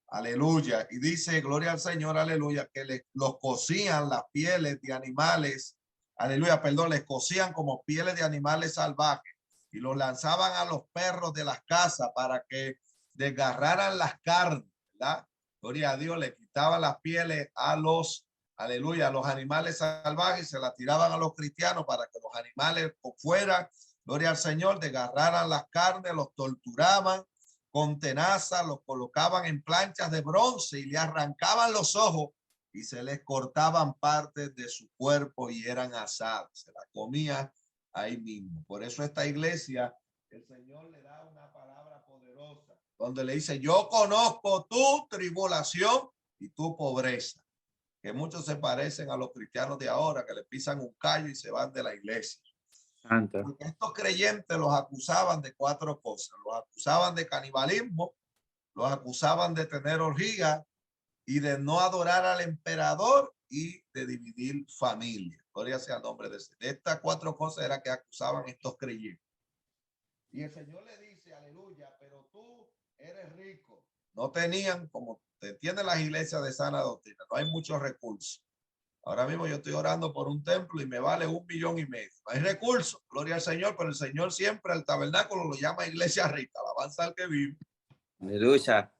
Aleluya. Y dice, gloria al Señor, aleluya, que los cosían las pieles de animales, aleluya, perdón, les cosían como pieles de animales salvajes y los lanzaban a los perros de las casas para que desgarraran las carnes, ¿verdad? Gloria a Dios, le quitaban las pieles a los, aleluya, a los animales salvajes, se las tiraban a los cristianos para que los animales por fuera, gloria al Señor, desgarraran las carnes, los torturaban con tenaza, los colocaban en planchas de bronce y le arrancaban los ojos y se les cortaban partes de su cuerpo y eran asadas, se la comían ahí mismo. Por eso esta iglesia, el Señor le da una palabra poderosa, donde le dice: yo conozco tu tribulación y tu pobreza, que muchos se parecen a los cristianos de ahora, que le pisan un callo y se van de la iglesia. Porque estos creyentes los acusaban de 4 cosas. Los acusaban de canibalismo, los acusaban de tener orgía y de no adorar al emperador y de dividir familia. Gloria sea el nombre de Dios. De estas 4 cosas era que acusaban estos creyentes. Y el Señor le dice, aleluya, pero tú eres rico. No tenían, como te tienen las iglesias de sana doctrina, no hay muchos recursos. Ahora mismo yo estoy orando por un templo y me vale $1,5 millones. No hay recursos, gloria al Señor, pero el Señor siempre al tabernáculo lo llama iglesia rica, alabanza al que vive. Aleluya.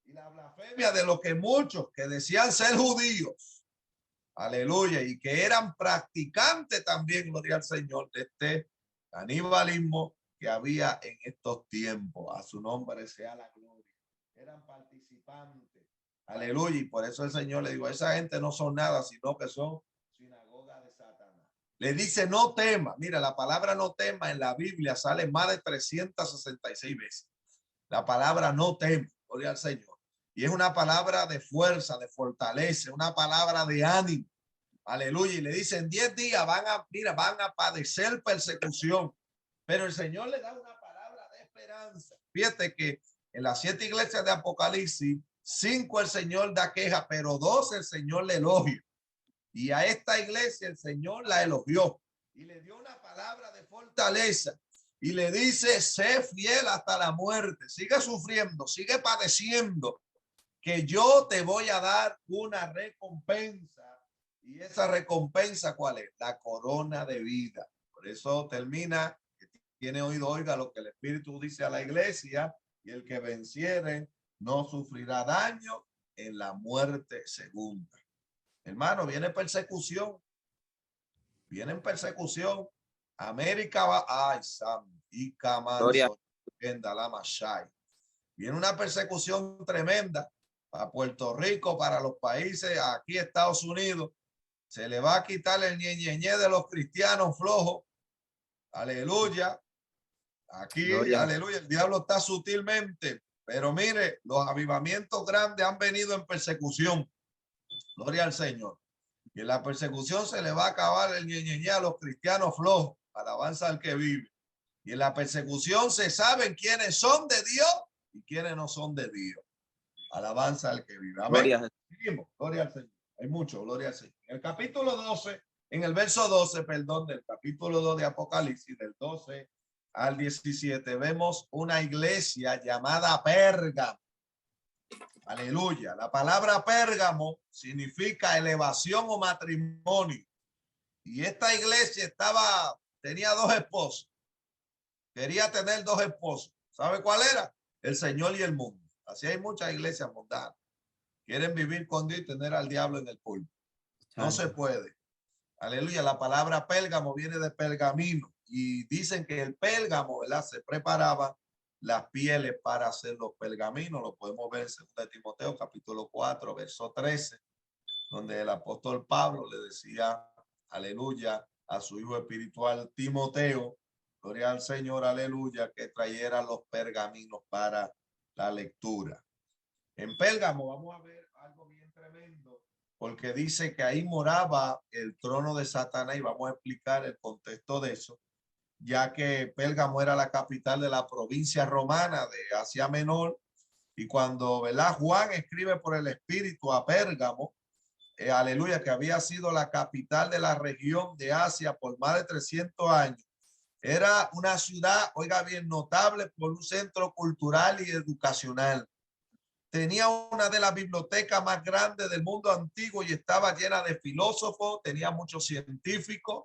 Y la blasfemia de lo que muchos que decían ser judíos, aleluya, y que eran practicantes también, gloria al Señor, de este canibalismo que había en estos tiempos. A su nombre sea la gloria. Eran participantes. Aleluya. Y por eso el Señor le dijo: esa gente no son nada, sino que son sinagoga de Satanás. Le dice: no tema. Mira, la palabra no tema en la Biblia sale más de 366 veces. La palabra no tema, gloria al Señor. Y es una palabra de fuerza, de fortaleza, una palabra de ánimo. Aleluya. Y le dicen: 10 días van a padecer persecución. Pero el Señor le da una palabra de esperanza. esperanza. Fíjate que en las 7 iglesias de Apocalipsis, 5 el Señor da queja, pero 2 el Señor le elogia. Y a esta iglesia el Señor la elogió y le dio una palabra de fortaleza y le dice: sé fiel hasta la muerte, sigue sufriendo, sigue padeciendo, que yo te voy a dar una recompensa. Y esa recompensa, ¿cuál es? La corona de vida. Por eso termina, que tiene oído, oiga lo que el Espíritu dice a la iglesia, y el que venciere no sufrirá daño en la muerte segunda. Hermano, viene persecución. Viene persecución. América va. Ay, Sam. Y Camanso. Viene una persecución tremenda para Puerto Rico, para los países, aquí Estados Unidos. Se le va a quitar el ñeñeñe de los cristianos flojos. Aleluya. Aquí, Gloria. Aleluya. El diablo está sutilmente. Pero mire, los avivamientos grandes han venido en persecución. Gloria al Señor. Y en la persecución se le va a acabar el ñeñeñe a los cristianos flojos. Alabanza al que vive. Y en la persecución se saben quiénes son de Dios y quiénes no son de Dios. Alabanza al que vive. Amén. Gloria. Seguimos. Gloria al Señor. Hay mucho, gloria al Señor. En el capítulo 12, en el verso 12, perdón, del capítulo 2 de Apocalipsis, del 12 al 17, vemos una iglesia llamada Pérgamo. Aleluya. La palabra Pérgamo significa elevación o matrimonio. Y esta iglesia tenía 2 esposos. Quería tener 2 esposos. ¿Sabe cuál era? El Señor y el mundo. Así hay muchas iglesias mundanas. Quieren vivir con Dios y tener al diablo en el púlpito. No se puede. Aleluya. La palabra Pérgamo viene de pergamino. Y dicen que el Pérgamo, ¿verdad? Se preparaba las pieles para hacer los pergaminos. Lo podemos ver en 2 Timoteo, capítulo 4, verso 13, donde el apóstol Pablo le decía, aleluya, a su hijo espiritual Timoteo, gloria al Señor, aleluya, que trayera los pergaminos para la lectura. En Pérgamo vamos a ver algo bien tremendo, porque dice que ahí moraba el trono de Satanás, y vamos a explicar el contexto de eso, ya que Pérgamo era la capital de la provincia romana de Asia Menor, y cuando, ¿verdad?, Juan escribe por el Espíritu a Pérgamo, aleluya, que había sido la capital de la región de Asia por más de 300 años, era una ciudad, oiga bien, notable por un centro cultural y educacional. Tenía una de las bibliotecas más grandes del mundo antiguo y estaba llena de filósofos, tenía muchos científicos,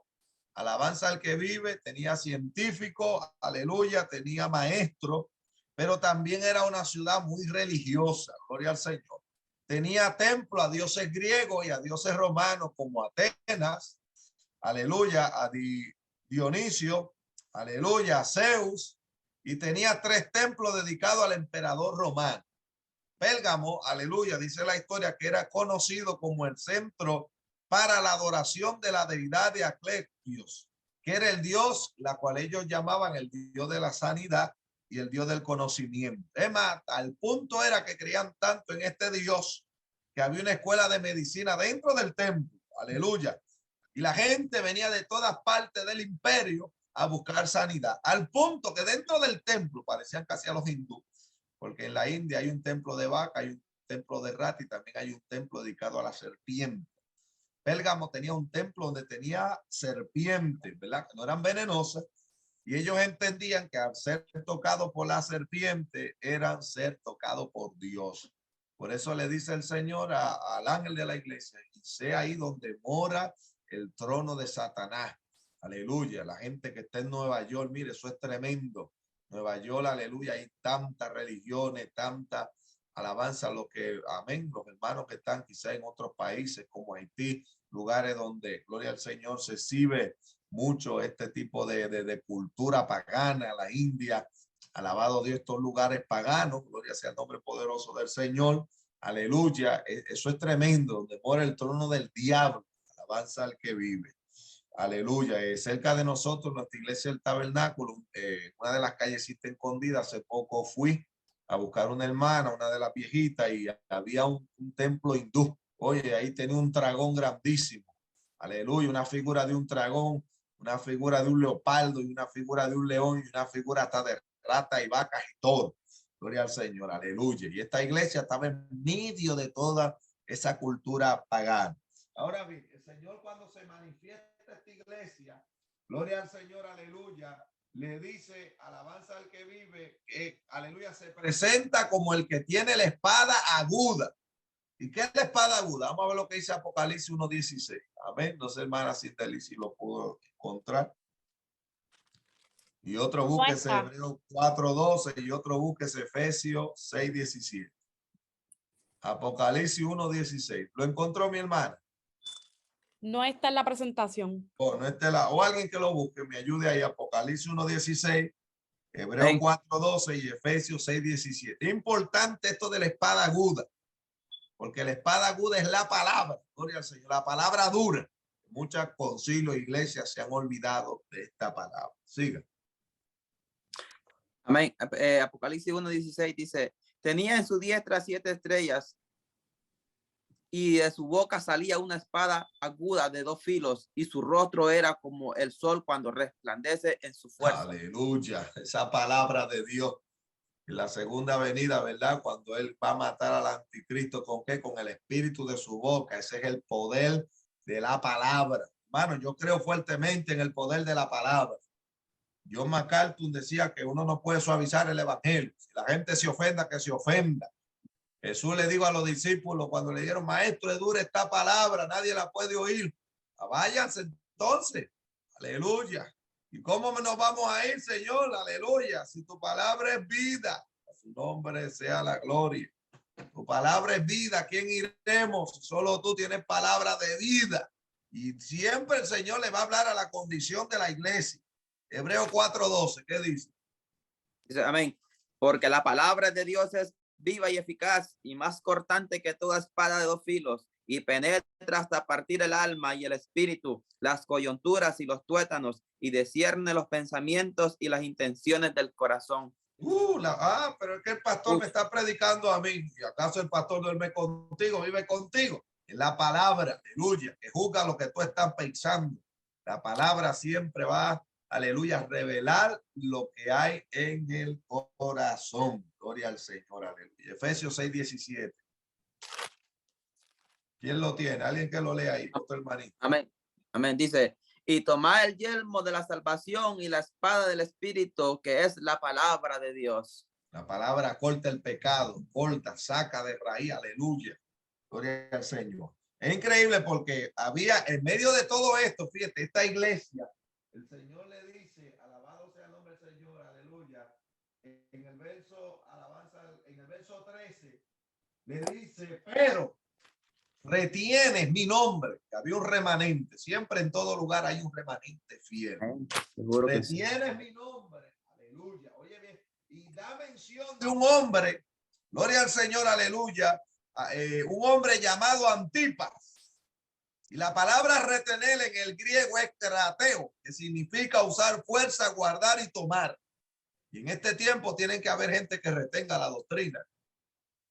alabanza al que vive, tenía científicos, aleluya, tenía maestros, pero también era una ciudad muy religiosa, gloria al Señor. Tenía templo a dioses griegos y a dioses romanos como Atenas, aleluya, a Dionisio, aleluya, a Zeus, y tenía 3 templos dedicados al emperador romano. Pérgamo, aleluya, dice la historia que era conocido como el centro para la adoración de la deidad de Asclepios, que era el dios, la cual ellos llamaban el dios de la sanidad y el dios del conocimiento. Es más, al punto era que creían tanto en este dios que había una escuela de medicina dentro del templo, aleluya, y la gente venía de todas partes del imperio a buscar sanidad, al punto que dentro del templo parecían casi a los hindúes, porque en la India hay un templo de vaca, hay un templo de rata y también hay un templo dedicado a la serpiente. Pérgamo tenía un templo donde tenía serpientes, ¿verdad?, que no eran venenosas, y ellos entendían que al ser tocado por la serpiente eran ser tocado por Dios. Por eso le dice el Señor al ángel de la iglesia, y sea ahí donde mora el trono de Satanás. Aleluya. La gente que está en Nueva York, mire, eso es tremendo. Nueva York, aleluya, hay tantas religiones, tanta alabanza, lo que, amén, los hermanos que están quizá en otros países como Haití, lugares donde, gloria al Señor, se exhibe mucho este tipo de cultura pagana, la India, alabado Dios, estos lugares paganos, gloria sea el nombre poderoso del Señor, aleluya, eso es tremendo, donde mora el trono del diablo, alabanza al que vive. Aleluya. Cerca de nosotros, nuestra iglesia del Tabernáculo, una de las callecitas escondidas, hace poco fui a buscar una hermana, una de las viejitas, y había un templo hindú. Oye, ahí tenía un dragón grandísimo. Aleluya, una figura de un dragón, una figura de un leopardo y una figura de un león y una figura hasta de rata y vacas y todo. Gloria al Señor, aleluya. Y esta iglesia estaba en medio de toda esa cultura pagana. Ahora bien, el Señor cuando se manifiesta esta iglesia, gloria al Señor, aleluya, le dice, alabanza al que vive, que, aleluya, se presenta como el que tiene la espada aguda. ¿Y qué es la espada aguda? Vamos a ver lo que dice Apocalipsis 1:16. Amén. No sé, hermana Citeli, si lo puedo encontrar. Y otro búsquese Hebreos 4:12 y otro búsquese Efesios 6:17. Apocalipsis 1:16. ¿Lo encontró mi hermana? No está en la presentación. No está o alguien que lo busque, me ayude ahí. Apocalipsis 1:16, Hebreos 4:12 y Efesios 6:17. Importante esto de la espada aguda, porque la espada aguda es la palabra, gloria al Señor, la palabra dura. Muchas concilios e iglesias se han olvidado de esta palabra. Siga. Amén. Apocalipsis 1:16 dice, tenía en su diestra 7 estrellas y de su boca salía una espada aguda de 2 filos y su rostro era como el sol cuando resplandece en su fuerza. Aleluya. Esa palabra de Dios en la segunda venida, ¿verdad? Cuando él va a matar al anticristo, ¿con qué? Con el espíritu de su boca. Ese es el poder de la palabra. Hermano, yo creo fuertemente en el poder de la palabra. John MacArthur decía que uno no puede suavizar el evangelio. Si la gente se ofenda, que se ofenda. Jesús le dijo a los discípulos cuando le dijeron, maestro, es dura esta palabra, nadie la puede oír. Váyanse entonces. Aleluya. ¿Y cómo nos vamos a ir, Señor? Aleluya. Si tu palabra es vida, a su nombre sea la gloria. Tu palabra es vida. ¿A quién iremos? Solo tú tienes palabra de vida. Y siempre el Señor le va a hablar a la condición de la iglesia. Hebreos 4:12, ¿qué dice? Dice, amén. Porque la palabra de Dios es viva y eficaz y más cortante que toda espada de 2 filos y penetra hasta partir el alma y el espíritu, las coyunturas y los tuétanos y discierne los pensamientos y las intenciones del corazón. Pero es que el pastor me está predicando a mí. ¿Y acaso el pastor duerme contigo, vive contigo? Es la palabra, aleluya, que juzga lo que tú estás pensando. La palabra siempre va, aleluya, a revelar lo que hay en el corazón. Gloria al Señor, aleluya. Efesios 6:17. ¿Quién lo tiene? Alguien que lo lea ahí, otro hermanito. Amén. Amén. Dice, y tomad el yelmo de la salvación y la espada del espíritu, que es la palabra de Dios. La palabra corta el pecado, corta, saca de raíz, aleluya. Gloria al Señor. Es increíble porque había, en medio de todo esto, fíjate, esta iglesia, el Señor le dice, alabado sea el nombre del Señor, aleluya. En el verso, alabanza, en el verso 13, le dice, pero retienes mi nombre. Había un remanente, siempre en todo lugar hay un remanente fiel. Seguro que retienes sí. Mi nombre, aleluya. Oye bien, y da mención de un hombre, gloria al Señor, aleluya. Un hombre llamado Antipas. Y la palabra retener en el griego es krateo, que significa usar fuerza, guardar y tomar. Y en este tiempo tienen que haber gente que retenga la doctrina.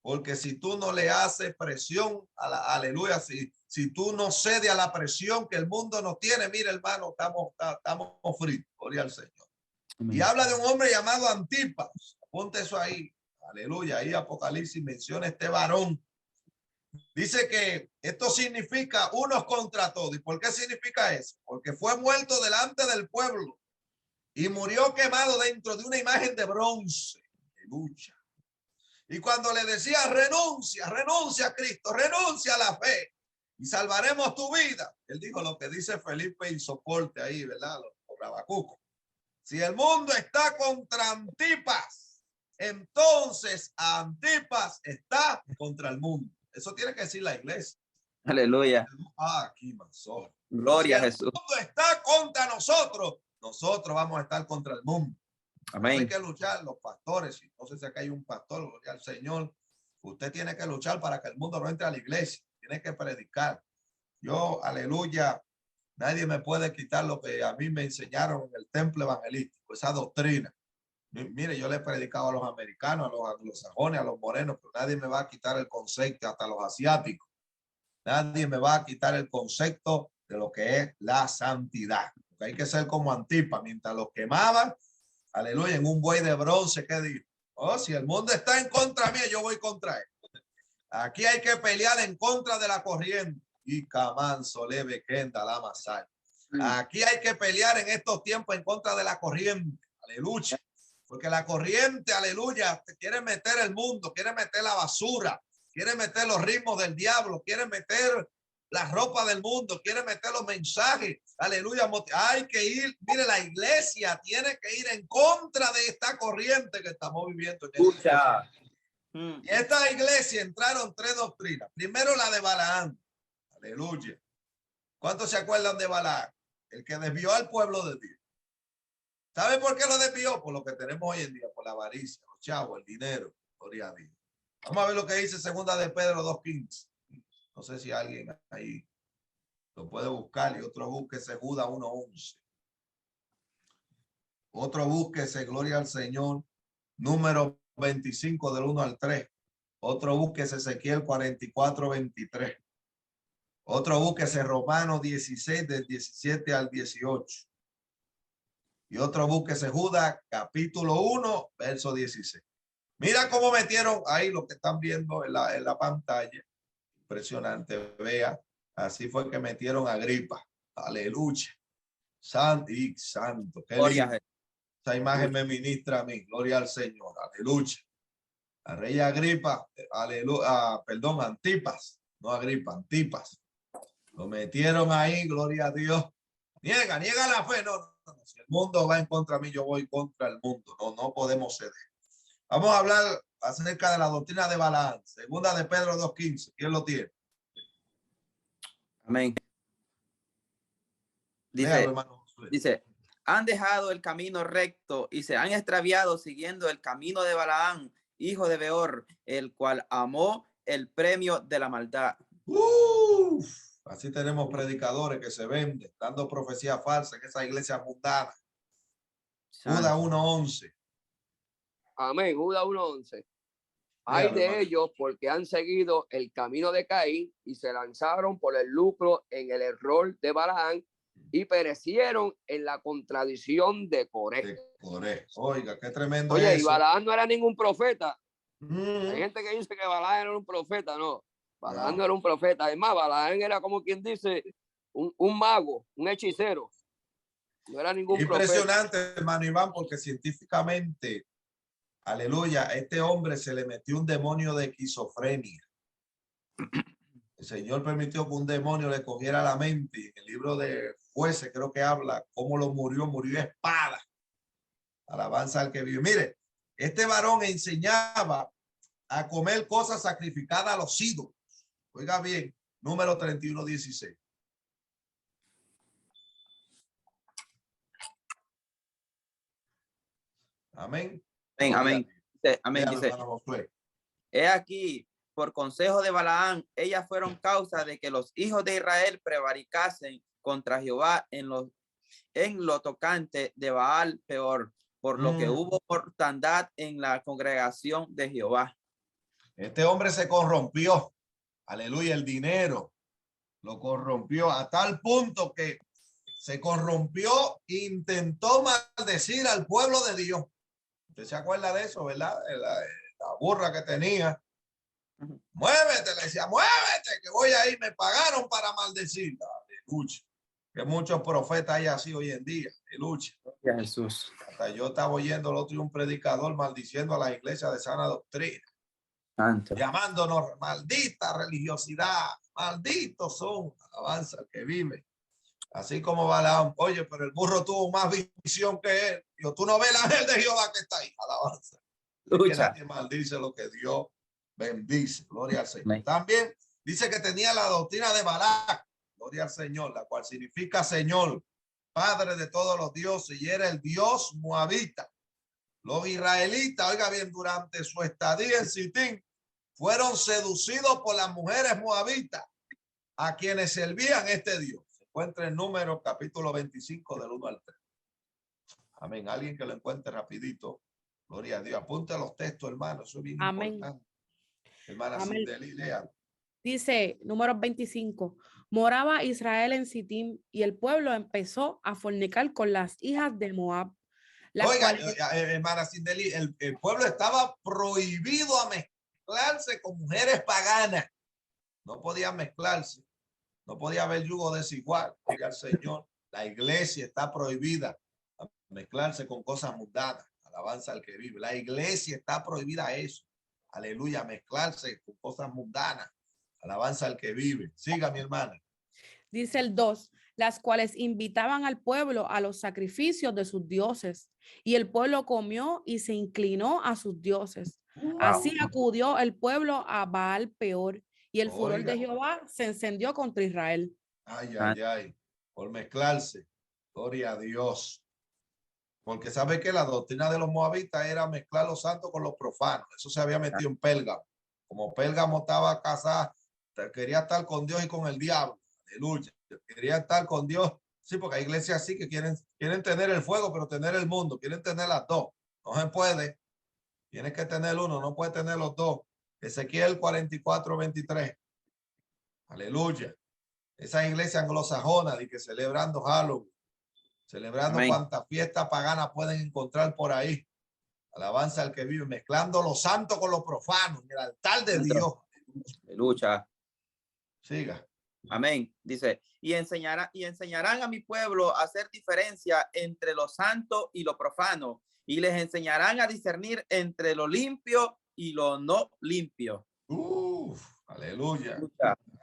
Porque si tú no le haces presión a la aleluya, si tú no cedes a la presión que el mundo nos tiene, mira hermano, estamos fritos, gloria al Señor. Amén. Y habla de un hombre llamado Antipas. Ponte eso ahí. Aleluya. Ahí Apocalipsis menciona este varón. Dice que esto significa unos contra todos. ¿Y por qué significa eso? Porque fue muerto delante del pueblo y murió quemado dentro de una imagen de bronce. Aleluya. Y cuando le decía renuncia a Cristo, renuncia a la fe y salvaremos tu vida. Él dijo lo que dice Felipe y soporte ahí, ¿verdad? Los Habacuc. Si el mundo está contra Antipas, entonces Antipas está contra el mundo. Eso tiene que decir la iglesia. Aleluya. Aquí más. Gloria si a Jesús. El mundo está contra nosotros, nosotros vamos a estar contra el mundo. Amén. Hay que luchar, los pastores. Entonces, si acá hay un pastor, gloria al Señor, usted tiene que luchar para que el mundo no entre a la iglesia. Tiene que predicar. Yo, aleluya, nadie me puede quitar lo que a mí me enseñaron en el templo evangelístico, esa doctrina. Mire, yo le he predicado a los americanos, a los anglosajones, a los morenos, pero nadie me va a quitar el concepto, hasta los asiáticos. Nadie me va a quitar el concepto de lo que es la santidad. Porque hay que ser como Antipas, mientras los quemaban, Aleluya, en un buey de bronce, ¿qué dijo? Oh, si el mundo está en contra mía, yo voy contra él. Aquí hay que pelear en contra de la corriente. Y Camanso, leve, Kenda, la Masai. Aquí hay que pelear en estos tiempos en contra de la corriente. Aleluya. Porque la corriente, aleluya, te quiere meter el mundo, quiere meter la basura, quiere meter los ritmos del diablo, quiere meter la ropa del mundo, quiere meter los mensajes. Aleluya. Hay que ir, mire, la iglesia tiene que ir en contra de esta corriente que estamos viviendo. Escucha. Y esta iglesia entraron tres doctrinas. Primero la de Balaam. Aleluya. ¿Cuántos se acuerdan de Balaam? El que desvió al pueblo de Dios. ¿Sabe por qué lo desvió? Por lo que tenemos hoy en día, por la avaricia, los chavos, el dinero. Gloria a Dios. Vamos a ver lo que dice segunda de Pedro 2:15. No sé si alguien ahí lo puede buscar y otro búsquese Judas 1:11. Otro búsquese, gloria al Señor, número 25 del 1 al 3. Otro búsquese Ezequiel 44:23. Otro búsquese Romanos 16 del 17 al 18. Y otro búsquese Judas capítulo 1 verso 16. Mira cómo metieron ahí lo que están viendo en la pantalla. Impresionante, vea. Así fue que metieron a Agripa. Aleluya. Santo y santo. Qué lindo. Esa imagen me ministra a mí. Gloria al Señor. Aleluya. La rey Agripa, aleluya, perdón, Antipas, no Agripa, Antipas. Lo metieron ahí, gloria a Dios. Niega la fe. No. Si el mundo va en contra de mí, yo voy contra el mundo. No podemos ceder. Vamos a hablar acerca de la doctrina de Balaam. Segunda de Pedro 2:15. ¿Quién lo tiene? Amén. Dice, han dejado el camino recto y se han extraviado siguiendo el camino de Balaam, hijo de Beor, el cual amó el premio de la maldad. Así tenemos predicadores que se venden, dando profecía falsa en esa iglesia mundana. Judas 1:11. Amén, Judas 1:11. Hay de ellos porque han seguido el camino de Caín y se lanzaron por el lucro en el error de Balaam y perecieron en la contradicción de Coré. Oiga, qué tremendo. Oye, es y Balaam no era ningún profeta. Hay gente que dice que Balaam era un profeta. No, Balaam no era un profeta. Además, Balaam era como quien dice un mago, un hechicero. No era ningún impresionante, profeta. hermano Iván, porque científicamente, aleluya, a este hombre se le metió un demonio de esquizofrenia. El Señor permitió que un demonio le cogiera la mente. En el libro de Jueces creo que habla cómo murió espada. Alabanza al que vive. Mire, este varón enseñaba a comer cosas sacrificadas a los ídolos. Oiga bien, número 31:16. Amén. Amén. Amén. Dice, he aquí, por consejo de Balaam, ellas fueron causa de que los hijos de Israel prevaricasen contra Jehová en lo tocante de Baal Peor, por lo que hubo mortandad en la congregación de Jehová. Este hombre se corrompió. Aleluya, el dinero lo corrompió a tal punto que se corrompió, intentó maldecir al pueblo de Dios. ¿Usted se acuerda de eso, verdad? La burra que tenía. Muévete, le decía, muévete, que voy a ir, me pagaron para maldecir. Aleluya. Que muchos profetas hay así hoy en día. Aleluya. Jesús. Hasta yo estaba oyendo el otro día un predicador maldiciendo a la iglesia de sana doctrina. Santo. Llamándonos maldita religiosidad. Malditos son. Alabanza que vive. Así como Balaam. Oye, pero el burro tuvo más visión que él. Digo, tú no ves el ángel de Jehová que está ahí. Alabanza. Que nadie maldice lo que Dios bendice. Gloria al Señor. También dice que tenía la doctrina de Balac. Gloria al Señor, la cual significa Señor, Padre de todos los dioses, y era el Dios moabita. Los israelitas, oiga bien, durante su estadía en Sitín, fueron seducidos por las mujeres moabitas, a quienes servían este Dios. Se encuentra en Números capítulo 25 del 1 al 3. Amén. Alguien que lo encuentre rapidito. Gloria a Dios. Apunte los textos, hermano. Eso es bien importante. Hermana Cindelidea. Dice, Números 25. Moraba Israel en Sitim y el pueblo empezó a fornicar con las hijas de Moab, las Oiga, cuales hermana Sindeli, el pueblo estaba prohibido a mezclarse con mujeres paganas. No podía mezclarse. No podía haber yugo desigual. Gloria al Señor. La iglesia está prohibida a mezclarse con cosas mundanas. Alabanza al que vive. La iglesia está prohibida a eso. Aleluya, mezclarse con cosas mundanas. Alabanza al que vive. Siga, mi hermana. dice el 2, las cuales invitaban al pueblo a los sacrificios de sus dioses. Y el pueblo comió y se inclinó a sus dioses. Así acudió el pueblo a Baal peor, y el furor Oiga. de Jehová se encendió contra Israel. Ay, ay, ay. Por mezclarse. Gloria a Dios. Porque sabe que la doctrina de los moabitas era mezclar los santos con los profanos. Eso se había metido en Pérgamo. Como Pérgamo estaba casada, quería estar con Dios y con el diablo. Aleluya. Quería estar con Dios. Sí, porque hay iglesias así que quieren tener el fuego, pero tener el mundo. Quieren tener las dos. No se puede. Tienes que tener uno, no puede tener los dos. Ezequiel 44:23. Aleluya. Esa iglesia anglosajona de que celebrando Halloween, celebrando cuantas fiestas paganas pueden encontrar por ahí. Alabanza al que vive, mezclando los santos con los profanos en el altar de Dios. Aleluya. Siga. Amén. Dice, y enseñarán a mi pueblo a hacer diferencia entre lo santo y lo profano, y les enseñarán a discernir entre lo limpio y lo no limpio. Aleluya.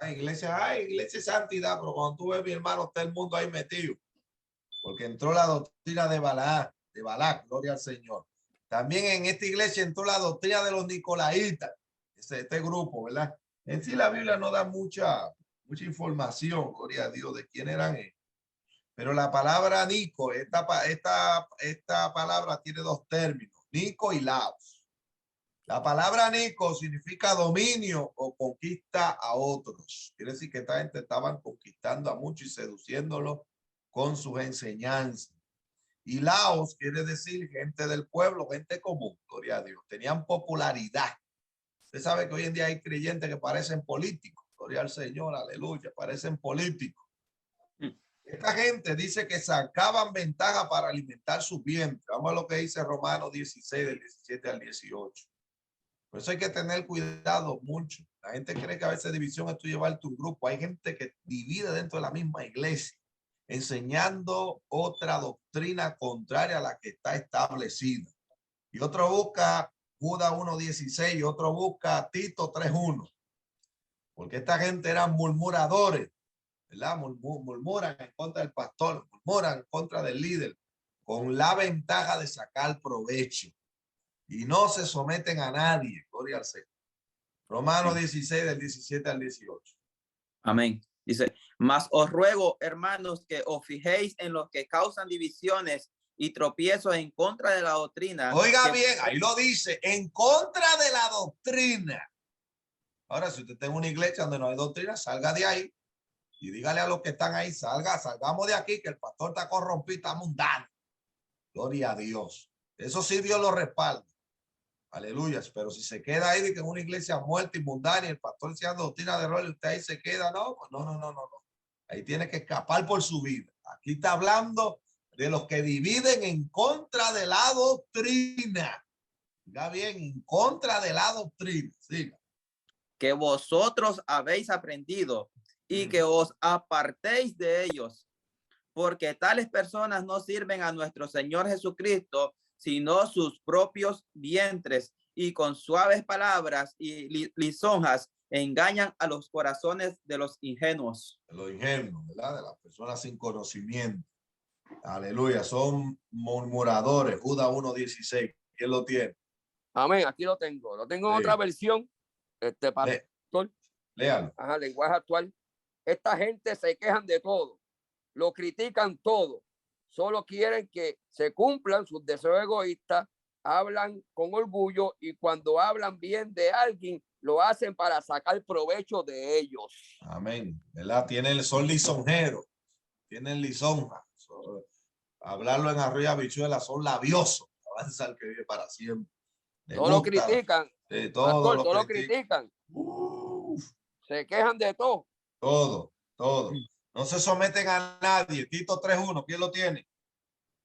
Hay iglesia santidad, pero cuando tú ves, mi hermano, está el mundo ahí metido. Porque entró la doctrina de Balac, gloria al Señor. También en esta iglesia entró la doctrina de los nicolaitas, este grupo, ¿verdad? En sí la Biblia no da mucha información, gloria a Dios, de quién eran ellos. Pero la palabra Nico, esta palabra tiene dos términos, Nico y Laos. La palabra Nico significa dominio o conquista a otros. Quiere decir que esta gente estaban conquistando a muchos y seduciéndolos con sus enseñanzas. Y Laos quiere decir gente del pueblo, gente común, gloria a Dios. Tenían popularidad. Usted sabe que hoy en día hay creyentes que parecen políticos, gloria al Señor, aleluya, parecen políticos. Esta gente dice que sacaban ventaja para alimentar su vientre. Vamos a lo que dice Romanos 16, del 17 al 18. Por eso hay que tener cuidado mucho. La gente cree que a veces división es tú llevarte un grupo. Hay gente que divide dentro de la misma iglesia, enseñando otra doctrina contraria a la que está establecida. Y otro busca Judas 1:16 y otro busca Tito 3:1. Porque esta gente eran murmuradores, ¿verdad? Murmuran en contra del pastor, murmuran en contra del líder, con la ventaja de sacar provecho. Y no se someten a nadie, gloria al Señor. Romanos 16, del 17 al 18. Amén. Dice, mas os ruego, hermanos, que os fijéis en los que causan divisiones y tropiezos en contra de la doctrina. Oiga bien, ahí lo dice, en contra de la doctrina. Ahora, si usted tiene una iglesia donde no hay doctrina, salga de ahí y dígale a los que están ahí, salgamos de aquí, que el pastor está corrompido, está mundano. Gloria a Dios. Eso sí, Dios lo respalda. Aleluya. Pero si se queda ahí de que es una iglesia muerta y mundana y el pastor se da doctrina de rol y usted ahí se queda, no. Ahí tiene que escapar por su vida. Aquí está hablando de los que dividen en contra de la doctrina. Diga bien, en contra de la doctrina. Siga. Que vosotros habéis aprendido y que os apartéis de ellos, porque tales personas no sirven a nuestro Señor Jesucristo, sino sus propios vientres, y con suaves palabras y lisonjas engañan a los corazones de los ingenuos. De los ingenuos, ¿verdad? De las personas sin conocimiento. Aleluya, son murmuradores. Judas 1:16. ¿Quién lo tiene? Amén, aquí lo tengo. Lo tengo en otra versión. Pastor. Léalo. Ajá, lenguaje actual. Esta gente se quejan de todo. Lo critican todo. Solo quieren que se cumplan sus deseos egoístas. Hablan con orgullo y cuando hablan bien de alguien, lo hacen para sacar provecho de ellos. Amén. ¿Verdad? Son lisonjeros. Tienen lisonja. Hablarlo en arroyo habichuela, son labiosos. Avanza el que vive para siempre. Todos lo critican. Sí, todos lo critican. Se quejan de todo. Todo. No se someten a nadie. Tito 3:1. ¿Quién lo tiene?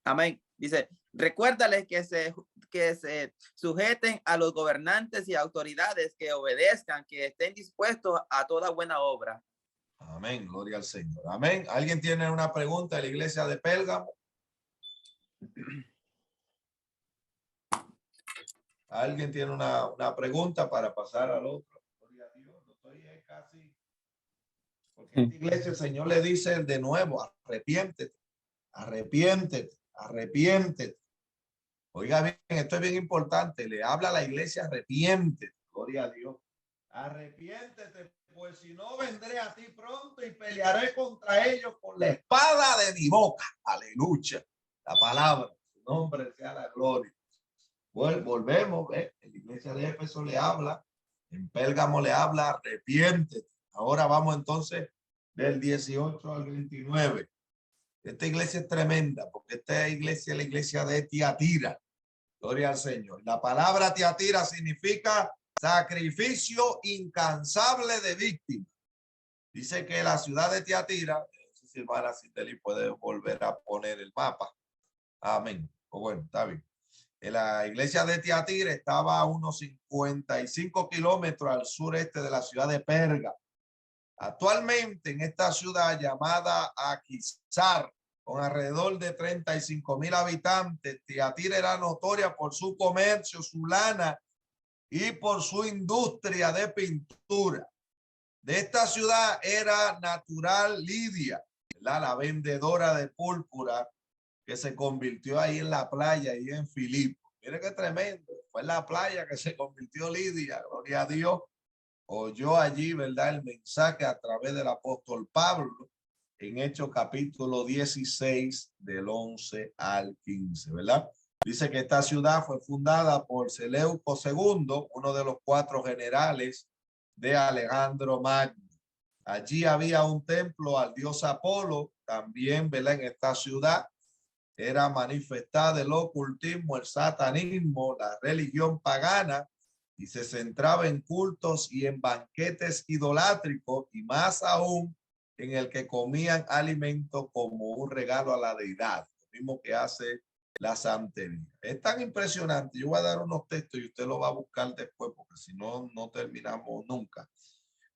Amén. Dice, Recuérdales que se sujeten a los gobernantes y autoridades, que obedezcan, que estén dispuestos a toda buena obra. Amén, gloria al Señor. Amén. ¿Alguien tiene una pregunta de la iglesia de Pérgamo? ¿Alguien tiene una pregunta para pasar al otro? Gloria a Dios, lo estoy casi. Porque esta iglesia el Señor le dice de nuevo, arrepiéntete, arrepiéntete, arrepiéntete. Oiga bien, esto es bien importante. Le habla a la iglesia, arrepiéntete, gloria a Dios. Arrepiéntete, pues si no vendré a ti pronto y pelearé contra ellos con la espada de mi boca. Aleluya. La palabra, su nombre sea la gloria. Volvemos, en la iglesia de Éfeso le habla, en Pérgamo le habla, arrepiéntete. Ahora vamos entonces del 18 al 29. Esta iglesia es tremenda porque esta iglesia es la iglesia de Tiatira. Gloria al Señor. La palabra Tiatira significa sacrificio incansable de víctimas. Dice que la ciudad de Tiatira, no sé si hermana Citeli puede volver a poner el mapa. Amén. Pues bueno, está bien. La iglesia de Tiatira estaba a unos 55 kilómetros al sureste de la ciudad de Perga. Actualmente en esta ciudad llamada Aquisar, con alrededor de 35,000 habitantes, Tiatira era notoria por su comercio, su lana y por su industria de pintura. De esta ciudad era natural Lidia, la vendedora de púrpura, que se convirtió ahí en la playa y en Filipo. Mire qué tremendo. Fue en la playa que se convirtió Lidia, gloria a Dios. Oyó allí, ¿verdad?, el mensaje a través del apóstol Pablo en Hechos capítulo 16 del 11 al 15, ¿verdad? Dice que esta ciudad fue fundada por Seleuco II, uno de los 4 generales de Alejandro Magno. Allí había un templo al dios Apolo, también, ¿verdad?, en esta ciudad era manifestada el ocultismo, el satanismo, la religión pagana, y se centraba en cultos y en banquetes idolátricos, y más aún en el que comían alimentos como un regalo a la deidad, lo mismo que hace la santería. Es tan impresionante. Yo voy a dar unos textos y usted lo va a buscar después, porque si no, no terminamos nunca.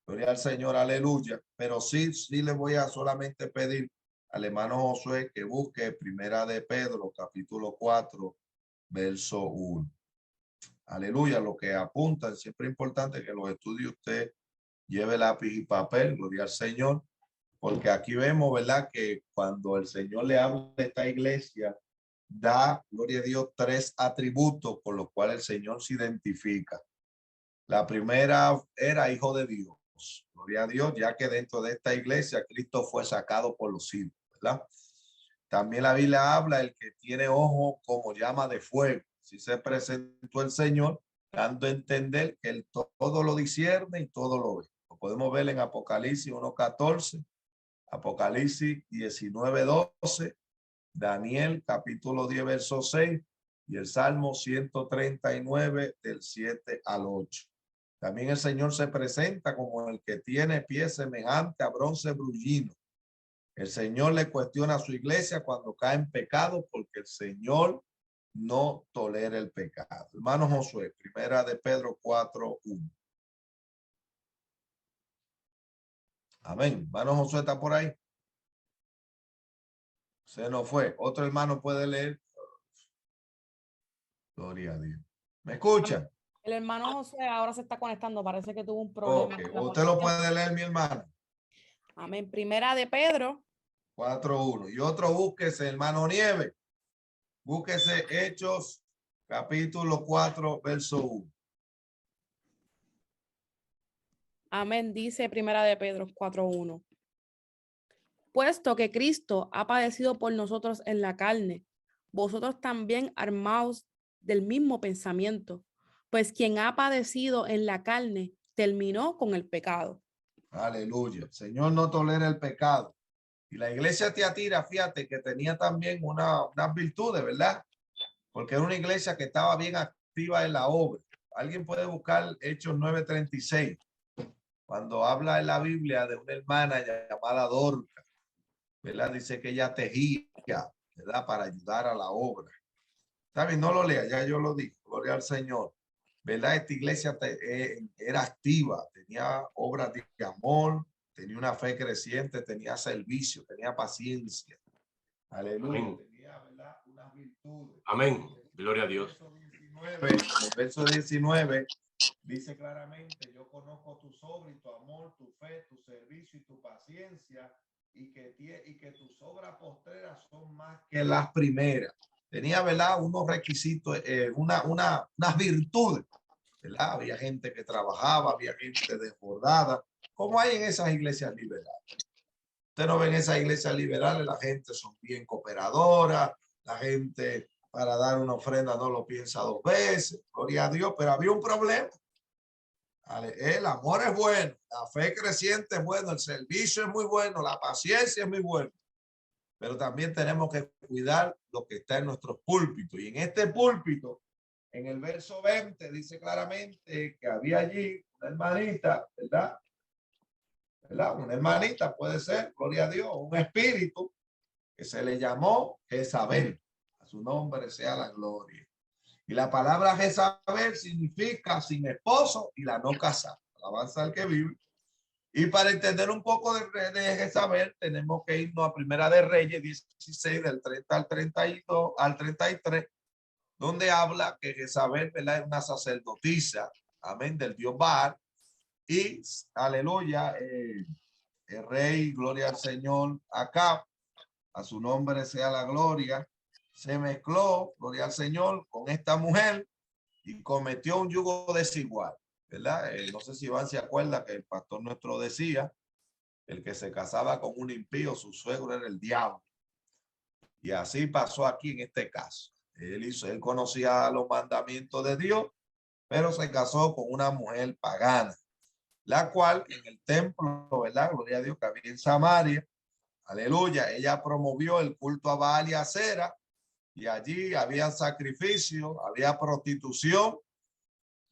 Gloria al Señor, aleluya. Pero sí le voy a solamente pedir al hermano Josué que busque Primera de Pedro, capítulo 4, verso 1. Aleluya, lo que apuntan, siempre es importante que los estudios usted lleve lápiz y papel, gloria al Señor, porque aquí vemos, ¿verdad?, que cuando el Señor le habla de esta iglesia, da, gloria a Dios, 3 atributos por los cuales el Señor se identifica. La primera era hijo de Dios, gloria a Dios, ya que dentro de esta iglesia Cristo fue sacado por los cielos, ¿verdad? También la Biblia habla el que tiene ojo como llama de fuego. Si se presentó el Señor, dando a entender que él todo lo discierne y todo lo ve. Lo podemos ver en Apocalipsis 1:14, Apocalipsis 19:12, Daniel capítulo 10, verso 6 y el Salmo 139 del 7 al 8. También el Señor se presenta como el que tiene pies semejante a bronce brullino. El Señor le cuestiona a su iglesia cuando cae en pecado, porque el Señor no tolera el pecado. Hermano Josué, Primera de Pedro 4:1. Amén. Hermano Josué está por ahí. Se nos fue. Otro hermano puede leer. Gloria a Dios. ¿Me escuchan? El hermano José ahora se está conectando. Parece que tuvo un problema. Okay. Usted lo puede leer, mi hermano. Amén. Primera de Pedro 4:1. Y otro búsquese, hermano Nieve. Búsquese Hechos capítulo 4, verso 1. Amén. Dice Primera de Pedro 4:1. Puesto que Cristo ha padecido por nosotros en la carne, vosotros también armaos del mismo pensamiento, pues quien ha padecido en la carne terminó con el pecado. Aleluya. El Señor no tolera el pecado. Y la iglesia de Tiatira, fíjate que tenía también unas virtudes, ¿verdad? Porque era una iglesia que estaba bien activa en la obra. Alguien puede buscar Hechos 9:36, cuando habla en la Biblia de una hermana llamada Dorca, ¿verdad? Dice que ella tejía, ¿verdad?, para ayudar a la obra. Está bien, no lo lea, ya yo lo digo. Gloria al Señor. ¿Verdad? Esta iglesia era activa, tenía obras de amor, tenía una fe creciente, tenía servicio, tenía paciencia. Aleluya. Amén. Tenía, ¿verdad?, unas virtudes. Amén. Gloria a Dios. El verso 19 dice claramente: yo conozco tus obras y tu amor, tu fe, tu servicio y tu paciencia, y que tus obras postreras son más que las primeras. Tenía, ¿verdad?, unos requisitos, unas virtudes, ¿verdad? Había gente que trabajaba, había gente desbordada, como hay en esas iglesias liberales. Usted no ve en esas iglesias liberales, la gente son bien cooperadoras, la gente para dar una ofrenda no lo piensa dos veces, gloria a Dios, pero había un problema. El amor es bueno, la fe creciente es bueno, el servicio es muy bueno, la paciencia es muy buena, pero también tenemos que cuidar lo que está en nuestros púlpitos. Y en este púlpito, en el verso 20, dice claramente que había allí una hermanita, ¿verdad? Una hermanita puede ser, gloria a Dios, un espíritu que se le llamó Jezabel. A su nombre sea la gloria. Y la palabra Jezabel significa sin esposo y la no casada. Alabanza al que vive. Y para entender un poco de Jezabel, tenemos que irnos a Primera de Reyes 16, del 30 al 32 al 33, donde habla que Jezabel, ¿verdad?, es una sacerdotisa, amén, del dios Baal. Y aleluya, el rey, gloria al Señor, Acab, a su nombre sea la gloria, se mezcló, gloria al Señor, con esta mujer y cometió un yugo desigual, ¿verdad? No sé si Iván se acuerda que el pastor nuestro decía: el que se casaba con un impío, su suegro era el diablo. Y así pasó aquí en este caso. Él conocía los mandamientos de Dios, pero se casó con una mujer pagana, la cual en el templo, ¿verdad?, gloria a Dios, que había en Samaria, aleluya, ella promovió el culto a Baal y a Acera, y allí había sacrificio, había prostitución,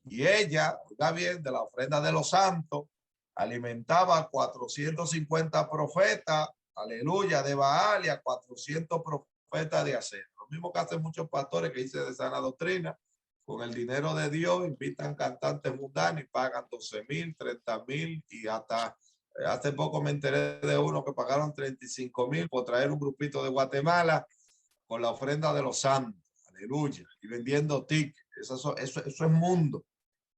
y ella, oiga bien, de la ofrenda de los santos, alimentaba a 450 profetas, aleluya, de Baal, y a 400 profetas de Acera. Lo mismo que hacen muchos pastores que dicen de sana doctrina. Con el dinero de Dios invitan cantantes mundanos y pagan 12,000, 30,000, y hasta hace poco me enteré de uno que pagaron 35,000 por traer un grupito de Guatemala con la ofrenda de los santos, aleluya, y vendiendo tickets. Eso es mundo.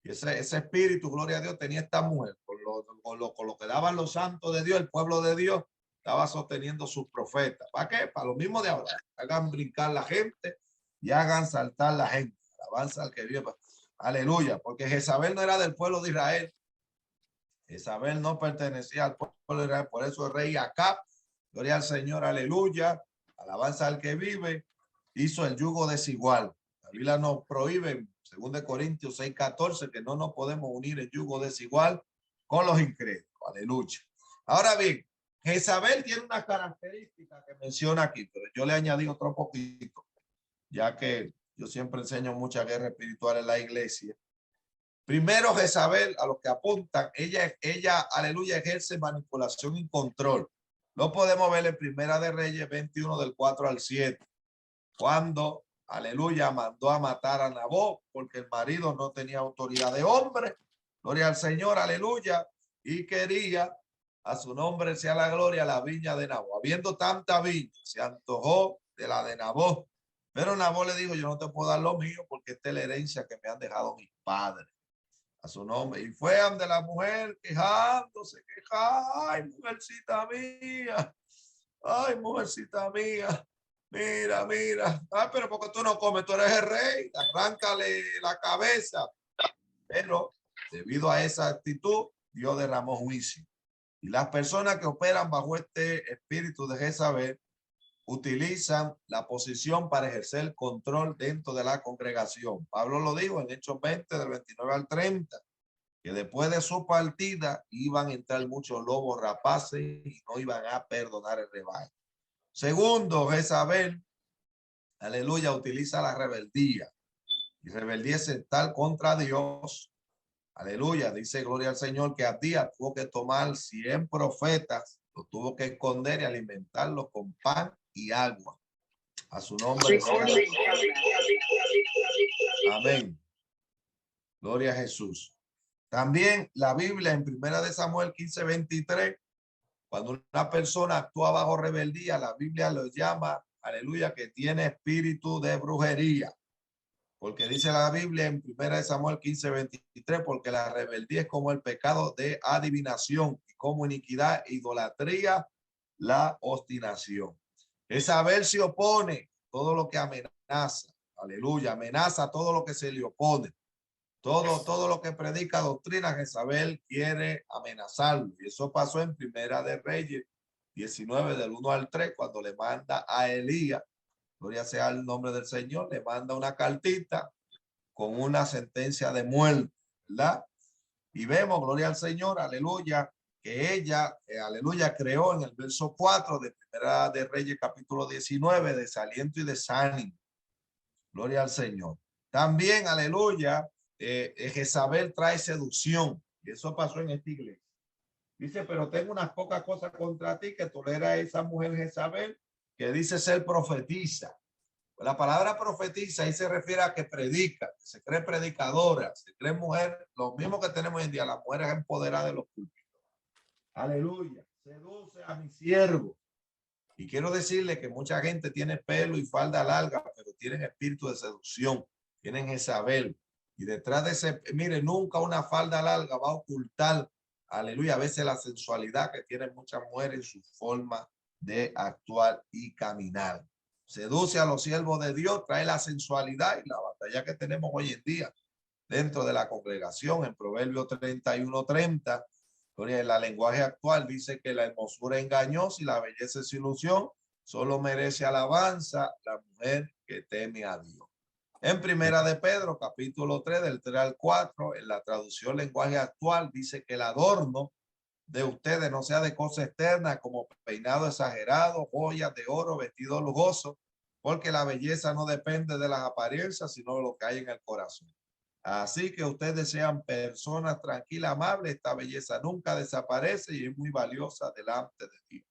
Y ese espíritu, gloria a Dios, tenía esta mujer. Con lo que daban los santos de Dios, el pueblo de Dios estaba sosteniendo sus profetas. ¿Para qué? Para lo mismo de ahora. Hagan brincar la gente y hagan saltar la gente. Alabanza al que vive. Aleluya. Porque Jezabel no era del pueblo de Israel. Jezabel no pertenecía al pueblo de Israel. Por eso el rey Acab, gloria al Señor, aleluya, alabanza al que vive, hizo el yugo desigual. La Biblia nos prohíbe, 2 Corintios 6:14, que no nos podemos unir en yugo desigual con los incrédulos. Aleluya. Ahora bien, Jezabel tiene una característica que menciona aquí, pero yo le añadí otro poquito, ya que yo siempre enseño mucha guerra espiritual en la iglesia. Primero, Jezabel, a los que apuntan, ella, aleluya, ejerce manipulación y control. Lo podemos ver en Primera de Reyes 21, del 4 al 7, cuando, aleluya, mandó a matar a Nabot porque el marido no tenía autoridad de hombre. Gloria al Señor, aleluya, y quería, a su nombre sea la gloria, la viña de Nabot. Habiendo tanta viña, se antojó de la de Nabot, pero Nabot le dijo: yo no te puedo dar lo mío porque esta es la herencia que me han dejado mis padres. A su nombre. Y fue ante la mujer quejándose, ay, mujercita mía, ay, mujercita mía, mira, mira, pero porque tú no comes, tú eres el rey, arráncale la cabeza. Pero debido a esa actitud, Dios derramó juicio. Y las personas que operan bajo este espíritu de Jezabel utilizan la posición para ejercer control dentro de la congregación. Pablo lo dijo en Hechos 20, del 29 al 30, que después de su partida iban a entrar muchos lobos rapaces y no iban a perdonar el rebaño. Segundo, Jezabel, aleluya, utiliza la rebeldía. Y rebeldía es estar contra Dios. Aleluya, dice gloria al Señor que Abdías tuvo que tomar 100 profetas, los tuvo que esconder y alimentarlos con pan y agua. A su nombre sea. Amén. Gloria a Jesús. También la Biblia en Primera de Samuel 15:23, cuando una persona actúa bajo rebeldía, la Biblia lo llama, aleluya, que tiene espíritu de brujería. Porque dice la Biblia en Primera de Samuel 15:23, porque la rebeldía es como el pecado de adivinación y como iniquidad, idolatría, la obstinación. Jezabel se opone todo lo que amenaza, aleluya, amenaza todo lo que se le opone. Todo lo que predica doctrina, Jezabel quiere amenazarlo. Y eso pasó en Primera de Reyes 19, del 1 al 3, cuando le manda a Elías, gloria sea el nombre del Señor, le manda una cartita con una sentencia de muerte, ¿verdad? Y vemos, gloria al Señor, aleluya, que ella, aleluya, creó en el verso 4 de Primera de Reyes, capítulo 19, desaliento y desánimo. Gloria al Señor. También, aleluya, Jezabel trae seducción. Y eso pasó en esta iglesia. Dice, pero tengo unas pocas cosas contra ti, que tolera a esa mujer Jezabel, que dice ser profetiza. La palabra profetiza ahí se refiere a que predica, que se cree predicadora, se cree mujer, lo mismo que tenemos hoy en día, las mujeres empoderadas de los púlpitos. Aleluya. Seduce a mi siervo. Y quiero decirle que mucha gente tiene pelo y falda larga, pero tienen espíritu de seducción, tienen Jezabel. Y detrás de ese, mire, nunca una falda larga va a ocultar, aleluya, a veces la sensualidad que tienen muchas mujeres en su forma de actuar y caminar. Seduce a los siervos de Dios, trae la sensualidad y la batalla que tenemos hoy en día dentro de la congregación. En Proverbios 31:30, en la lenguaje actual dice que la hermosura es engañosa y la belleza es ilusión. Solo merece alabanza la mujer que teme a Dios. En Primera de Pedro, capítulo 3, del 3 al 4, en la traducción lenguaje actual, dice que el adorno de ustedes no sea de cosas externas como peinado exagerado, joyas de oro, vestido lujoso, porque la belleza no depende de las apariencias, sino de lo que hay en el corazón. Así que ustedes sean personas tranquilas, amables. Esta belleza nunca desaparece y es muy valiosa delante de Dios.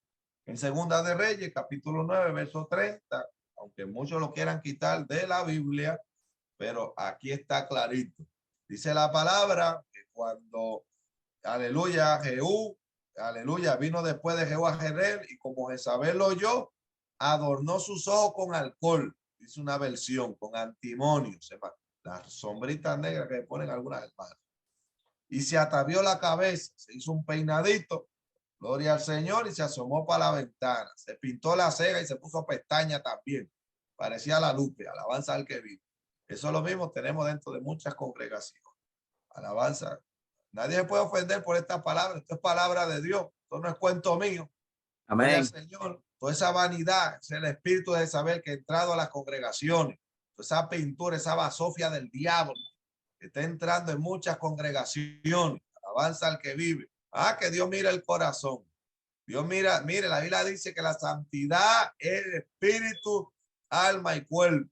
En Segunda de Reyes, capítulo 9, verso 30, aunque muchos lo quieran quitar de la Biblia, pero aquí está clarito. Dice la palabra que cuando, aleluya, Jehú, aleluya, vino después de Jehú a Jezreel y como Jezabel lo oyó, adornó sus ojos con alcohol. Dice una versión, con antimonio, las sombritas negras que ponen algunas hermanas. Y se atavió la cabeza, se hizo un peinadito, gloria al Señor, y se asomó para la ventana. Se pintó la ceja y se puso pestaña también. Parecía la Lupe, alabanza al que vive. Eso es lo mismo tenemos dentro de muchas congregaciones. Alabanza. Nadie se puede ofender por esta palabra. Esto es palabra de Dios. Esto no es cuento mío. Amén. Gloria al Señor. Toda esa vanidad es el espíritu de saber que ha entrado a las congregaciones. Toda esa pintura, esa basofia del diablo que está entrando en muchas congregaciones. Alabanza al que vive. Ah, que Dios mira el corazón. Dios mira, mire, la Biblia dice que la santidad es el espíritu, alma y cuerpo.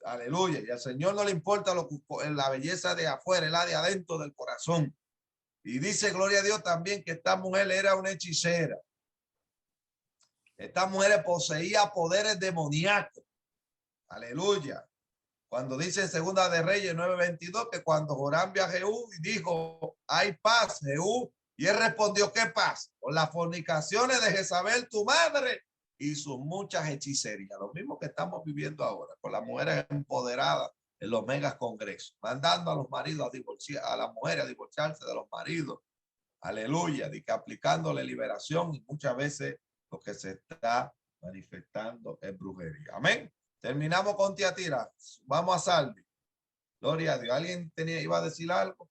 Aleluya. Y al Señor no le importa la belleza de afuera, la de adentro del corazón. Y dice, gloria a Dios también, que esta mujer era una hechicera. Esta mujer poseía poderes demoníacos. Aleluya. Cuando dice en Segunda de Reyes 9:22 que cuando Joram vio a Jehú y dijo, hay paz, Jehú, y él respondió, ¿qué paz? Por las fornicaciones de Jezabel, tu madre, y sus muchas hechicerías. Lo mismo que estamos viviendo ahora, con las mujeres empoderadas en los megas congresos, mandando a los maridos a divorciar, a las mujeres a divorciarse de los maridos. Aleluya, de que aplicándole liberación y muchas veces lo que se está manifestando es brujería. Amén. Terminamos con Tiatira. Vamos a Salvi. Gloria a Dios. ¿Alguien iba a decir algo?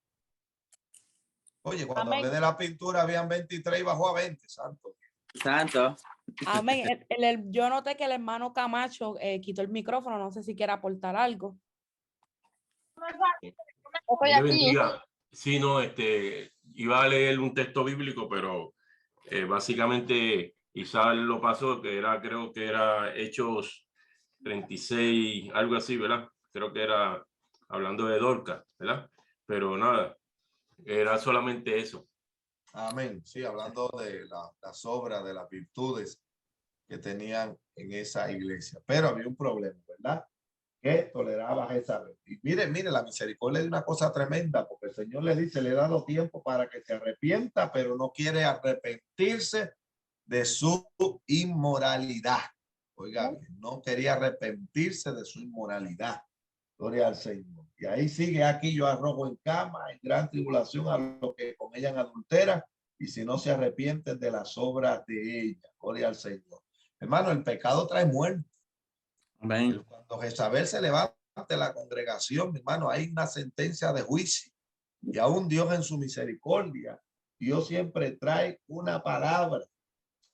Oye, cuando Amén. hablé de la pintura habían 23 y bajó a 20. Santo. Santo. Amén. Yo noté que el hermano Camacho quitó el micrófono. No sé si quiere aportar algo. Dios le bendiga. Sí, no, iba a leer un texto bíblico, pero básicamente Isabel lo pasó, que era, creo que era Hechos 36, algo así, ¿verdad? Creo que era hablando de Dorcas, ¿verdad? Pero nada, era solamente eso. Amén. Sí, hablando de las obras, de las virtudes que tenían en esa iglesia. Pero había un problema, ¿verdad? Que toleraba a Jezabel. Y mire, la misericordia es una cosa tremenda, porque el Señor le dice, le he dado tiempo para que se arrepienta, pero no quiere arrepentirse de su inmoralidad. Oiga, no quería arrepentirse de su inmoralidad. Gloria al Señor. Y ahí sigue: aquí yo arrojo en cama, en gran tribulación, a los que con ella adulteran, y si no se arrepienten de las obras de ella. Gloria al Señor. Hermano, el pecado trae muerte. Amén. Cuando Jezabel se levanta de la congregación, mi hermano, hay una sentencia de juicio. Y aún Dios en su misericordia, Dios siempre trae una palabra.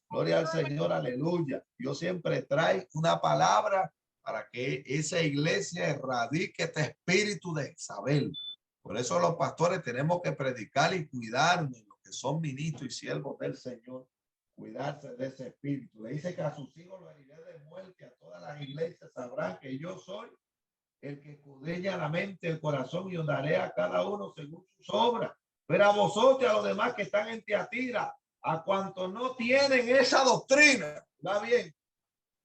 Gloria al Señor, aleluya. Dios siempre trae una palabra para que esa iglesia erradique este espíritu de Jezabel. Por eso los pastores tenemos que predicar y cuidarnos, los que son ministros y siervos del Señor, cuidarse de ese espíritu. Le dice que a sus hijos los heriré de muerte, a todas las iglesias sabrán que yo soy el que escudriña la mente, el corazón, y os daré a cada uno según sus obras. Pero a vosotros, a los demás que están en Tiatira, a cuantos no tienen esa doctrina, va bien,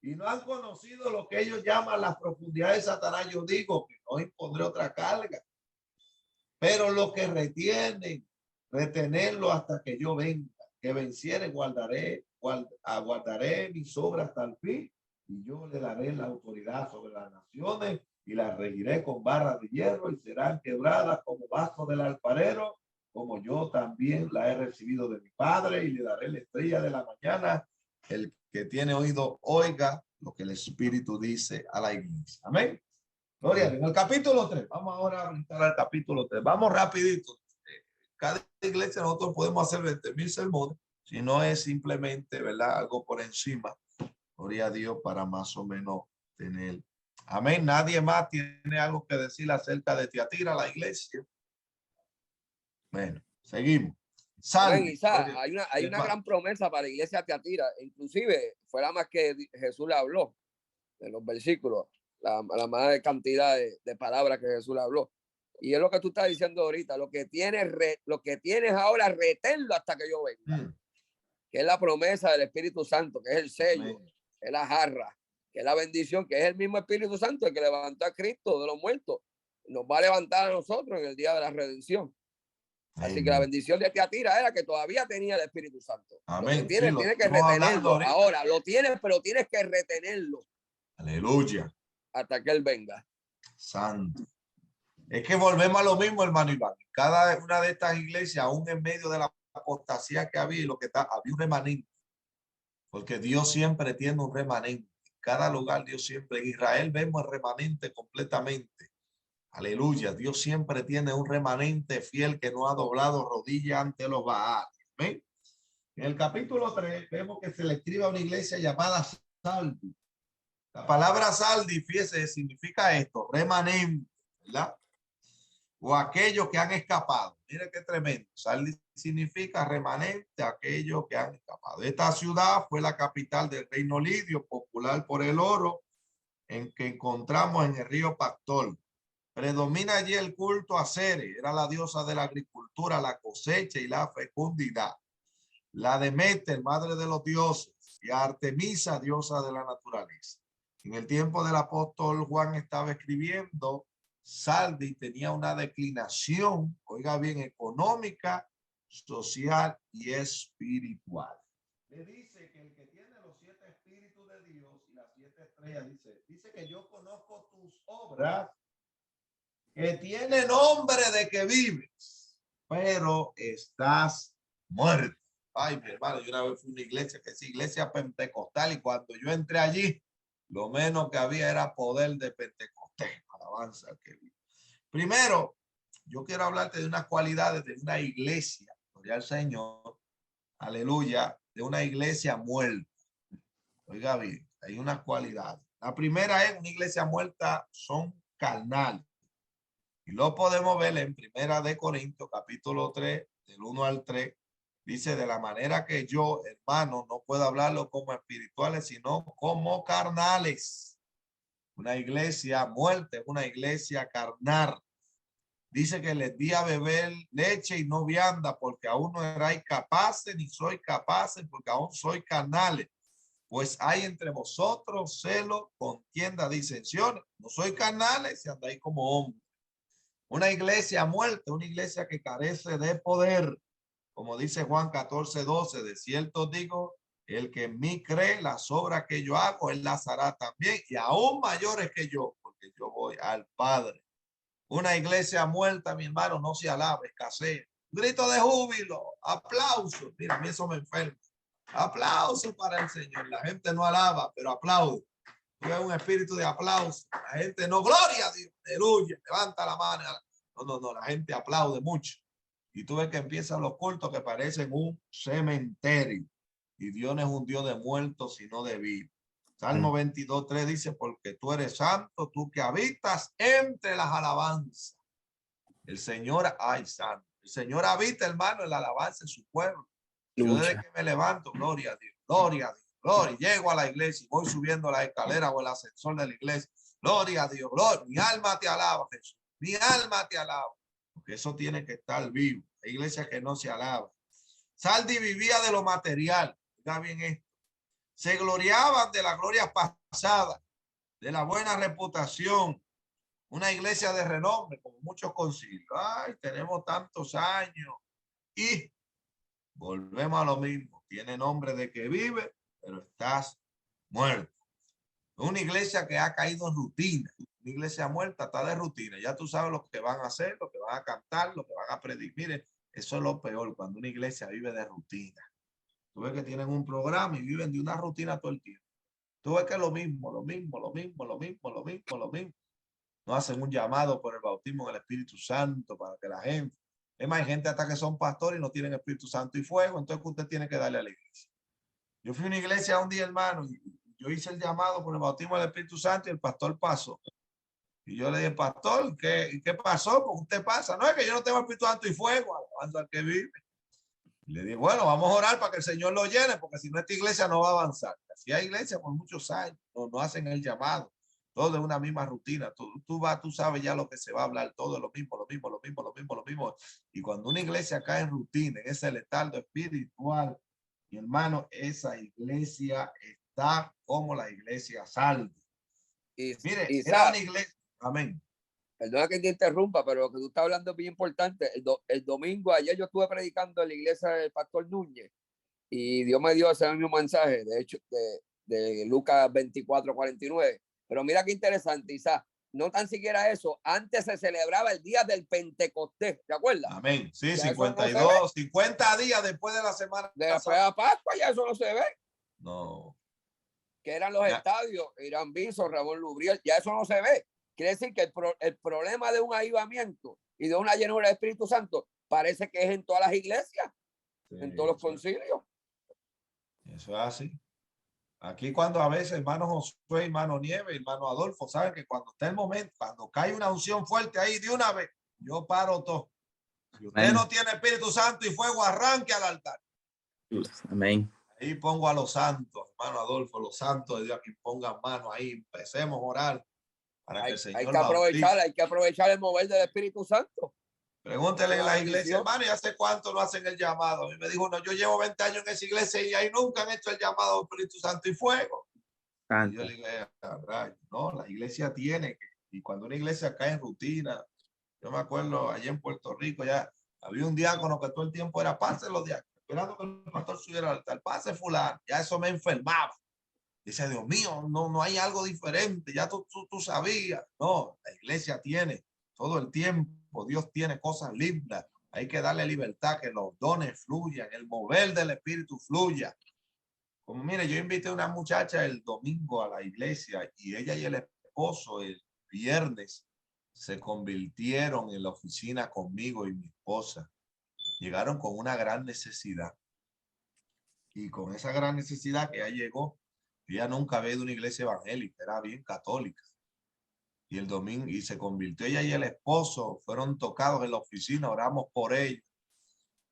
y no han conocido lo que ellos llaman las profundidades de Satanás, yo digo que no impondré otra carga. Pero los que retienen, retenerlo hasta que yo venga, que venciere, aguardaré mis obras hasta el fin, y yo le daré la autoridad sobre las naciones, y las regiré con barras de hierro, y serán quebradas como vaso del alfarero, como yo también la he recibido de mi Padre, y le daré la estrella de la mañana. El que tiene oído, oiga lo que el Espíritu dice a la iglesia. Amén. Gloria, en el capítulo 3, vamos ahora a brincar al capítulo 3. Vamos rapidito. Cada iglesia nosotros podemos hacer 20,000 sermones, si no es simplemente, ¿verdad?, algo por encima. Gloria a Dios, para más o menos tener. Amén. Nadie más tiene algo que decir acerca de Tiatira, la iglesia. Bueno, seguimos. Amén, Isaac, hay una gran promesa para la iglesia de Tiatira. Inclusive fue la más que Jesús le habló en los versículos, la más cantidad de palabras que Jesús le habló. Y es lo que tú estás diciendo ahorita: lo que tienes ahora, reténlo hasta que yo venga. Que es la promesa del Espíritu Santo, que es el sello, que es la jarra, que es la bendición, que es el mismo Espíritu Santo el que levantó a Cristo de los muertos. Nos va a levantar a nosotros en el día de la redención. Así que la bendición de Tiatira era que todavía tenía el Espíritu Santo. Amén. Lo que tienes, tienes que retenerlo. Ahora lo tienes, pero tienes que retenerlo. Aleluya. Hasta que Él venga. Santo. Es que volvemos a lo mismo, hermano Iván. Cada una de estas iglesias, aún en medio de la apostasía que había, había un remanente. Porque Dios siempre tiene un remanente. Cada lugar, Dios siempre. En Israel vemos el remanente completamente. Aleluya. Dios siempre tiene un remanente fiel que no ha doblado rodilla ante los Baales. ¿Ven? En el capítulo 3 vemos que se le escribe a una iglesia llamada Saldi. La palabra Saldi, fíjese, significa esto: remanente, ¿verdad? O aquellos que han escapado. Mire qué tremendo. Saldi significa remanente, aquellos que han escapado. Esta ciudad fue la capital del reino lidio, popular por el oro, en que encontramos en el río Pactol. Predomina allí el culto a Ceres, era la diosa de la agricultura, la cosecha y la fecundidad. La Demeter, madre de los dioses, y a Artemisa, diosa de la naturaleza. En el tiempo del apóstol Juan estaba escribiendo, Saldi tenía una declinación, oiga bien, económica, social y espiritual. Le dice que el que tiene los 7 espíritus de Dios y las 7 estrellas, dice que yo conozco tus obras, que tiene nombre de que vives, pero estás muerto. Ay, mi hermano, yo una vez fui a una iglesia que es iglesia pentecostal, y cuando yo entré allí, lo menos que había era poder de Pentecostés. Alabanza que vive. Primero, yo quiero hablarte de unas cualidades de una iglesia, gloria al Señor, aleluya, de una iglesia muerta. Oiga bien, hay unas cualidades. La primera es: una iglesia muerta son carnales. Y lo podemos ver en Primera de Corintios, capítulo 3, del 1 al 3. Dice: de la manera que yo, hermano, no puedo hablarlo como espirituales, sino como carnales. Una iglesia muerta, una iglesia carnal. Dice que les di a beber leche y no vianda, porque aún no erais capaces, ni soy capaces, porque aún soy carnales. pues hay entre vosotros celo, contienda, disensiones. No soy carnales y andáis como hombres. Una iglesia muerta, una iglesia que carece de poder. Como dice Juan 14:12, de cierto digo, el que en mí cree, las obras que yo hago, él las hará también, y aún mayores que yo, porque yo voy al Padre. Una iglesia muerta, mi hermano, no se alaba, escasea. Grito de júbilo, aplauso. Mira, a mí eso me enferma. Aplauso para el Señor. La gente no alaba, pero aplaude. Tuve un espíritu de aplauso. La gente no, gloria a Dios, aleluya, levanta la mano. No, la gente aplaude mucho. Y tú ves que empiezan los cultos que parecen un cementerio. Y Dios no es un Dios de muertos, sino de vivos. Salmo 22:3 dice, porque tú eres santo, tú que habitas entre las alabanzas. El Señor, ay, santo. El Señor habita, hermano, en la alabanza en su pueblo. Yo desde que me levanto, gloria a Dios, gloria a Dios, gloria. Llego a la iglesia y voy subiendo la escalera o el ascensor de la iglesia. Gloria a Dios, gloria. Mi alma te alaba, Jesús. Mi alma te alaba. Porque eso tiene que estar vivo. La iglesia que no se alaba. Saldi vivía de lo material. Está bien esto. Se gloriaban de la gloria pasada, de la buena reputación. Una iglesia de renombre, como muchos concilios. Ay, tenemos tantos años. Y volvemos a lo mismo. Tiene nombre de que vive, pero estás muerto. Una iglesia que ha caído en rutina. Una iglesia muerta está de rutina. Ya tú sabes lo que van a hacer, lo que van a cantar, lo que van a predicar. Mire, eso es lo peor, cuando una iglesia vive de rutina. Tú ves que tienen un programa y viven de una rutina todo el tiempo. Tú ves que es lo mismo. No hacen un llamado por el bautismo del Espíritu Santo para que la gente... Es más, hay gente hasta que son pastores y no tienen Espíritu Santo y fuego, entonces usted tiene que darle a la iglesia. Yo fui a una iglesia un día, hermano, y yo hice el llamado por el bautismo del Espíritu Santo y el pastor pasó. Y yo le dije, pastor, ¿qué pasó? Porque usted pasa. No, es que yo no tengo Espíritu Santo y fuego, alabando al que vive. Y le dije, bueno, vamos a orar para que el Señor lo llene, porque si no, esta iglesia no va a avanzar. Así hay iglesia por muchos años, no hacen el llamado. Todo es una misma rutina. Tú sabes ya lo que se va a hablar, todo es lo mismo. Y cuando una iglesia cae en rutina, en ese letargo espiritual, mi hermano, esa iglesia está como la iglesia Saldi. Mire, era una iglesia. Amén. Perdona que te interrumpa, pero lo que tú estás hablando es bien importante. El domingo, ayer yo estuve predicando en la iglesia del pastor Núñez y Dios me dio ese mismo mensaje, de hecho, de Lucas 24:49. Pero mira qué interesante, Isaac. No tan siquiera eso. Antes se celebraba el día del Pentecostés, ¿te acuerdas? Amén. Sí, ya 52, no 50 días después de la semana. De la Pascua, ya eso no se ve. No. Que eran los estadios, Irán Bison, Ramón Lubriel, ya eso no se ve. Quiere decir que el problema de un avivamiento y de una llenura del Espíritu Santo parece que es en todas las iglesias, sí, en todos los concilios. Eso es así. Aquí cuando a veces hermano Josué, hermano Nieves, hermano Adolfo, saben que cuando está el momento, cuando cae una unción fuerte ahí de una vez, yo paro todo. Si usted no tiene Espíritu Santo y fuego, arranque al altar. Amén. Ahí pongo a los santos, hermano Adolfo, los santos de Dios, que pongan mano ahí, empecemos a orar para que el Señor hay que aprovechar el mover del Espíritu Santo. Pregúntele en la iglesia, hermano, ¿y hace cuánto no hacen el llamado? A mí me dijo, no, yo llevo 20 años en esa iglesia y ahí nunca han hecho el llamado al Espíritu Santo y fuego. Y yo le dije, no, la iglesia tiene que, y cuando una iglesia cae en rutina, yo me acuerdo allá en Puerto Rico, ya había un diácono que todo el tiempo era pase los diáconos, esperando que el pastor subiera al altar, pase fulano, ya eso me enfermaba. Dice, Dios mío, no hay algo diferente, ya tú sabías. No, la iglesia tiene todo el tiempo. Dios tiene cosas lindas. Hay que darle libertad, que los dones fluyan, el mover del Espíritu fluya. Como mire, yo invité a una muchacha el domingo a la iglesia y ella y el esposo el viernes se convirtieron en la oficina conmigo y mi esposa. Llegaron con una gran necesidad. Y con esa gran necesidad que ella llegó, ella nunca había ido a una iglesia evangélica, era bien católica. Y el domingo, y se convirtió ella y el esposo, fueron tocados en la oficina, oramos por ellos.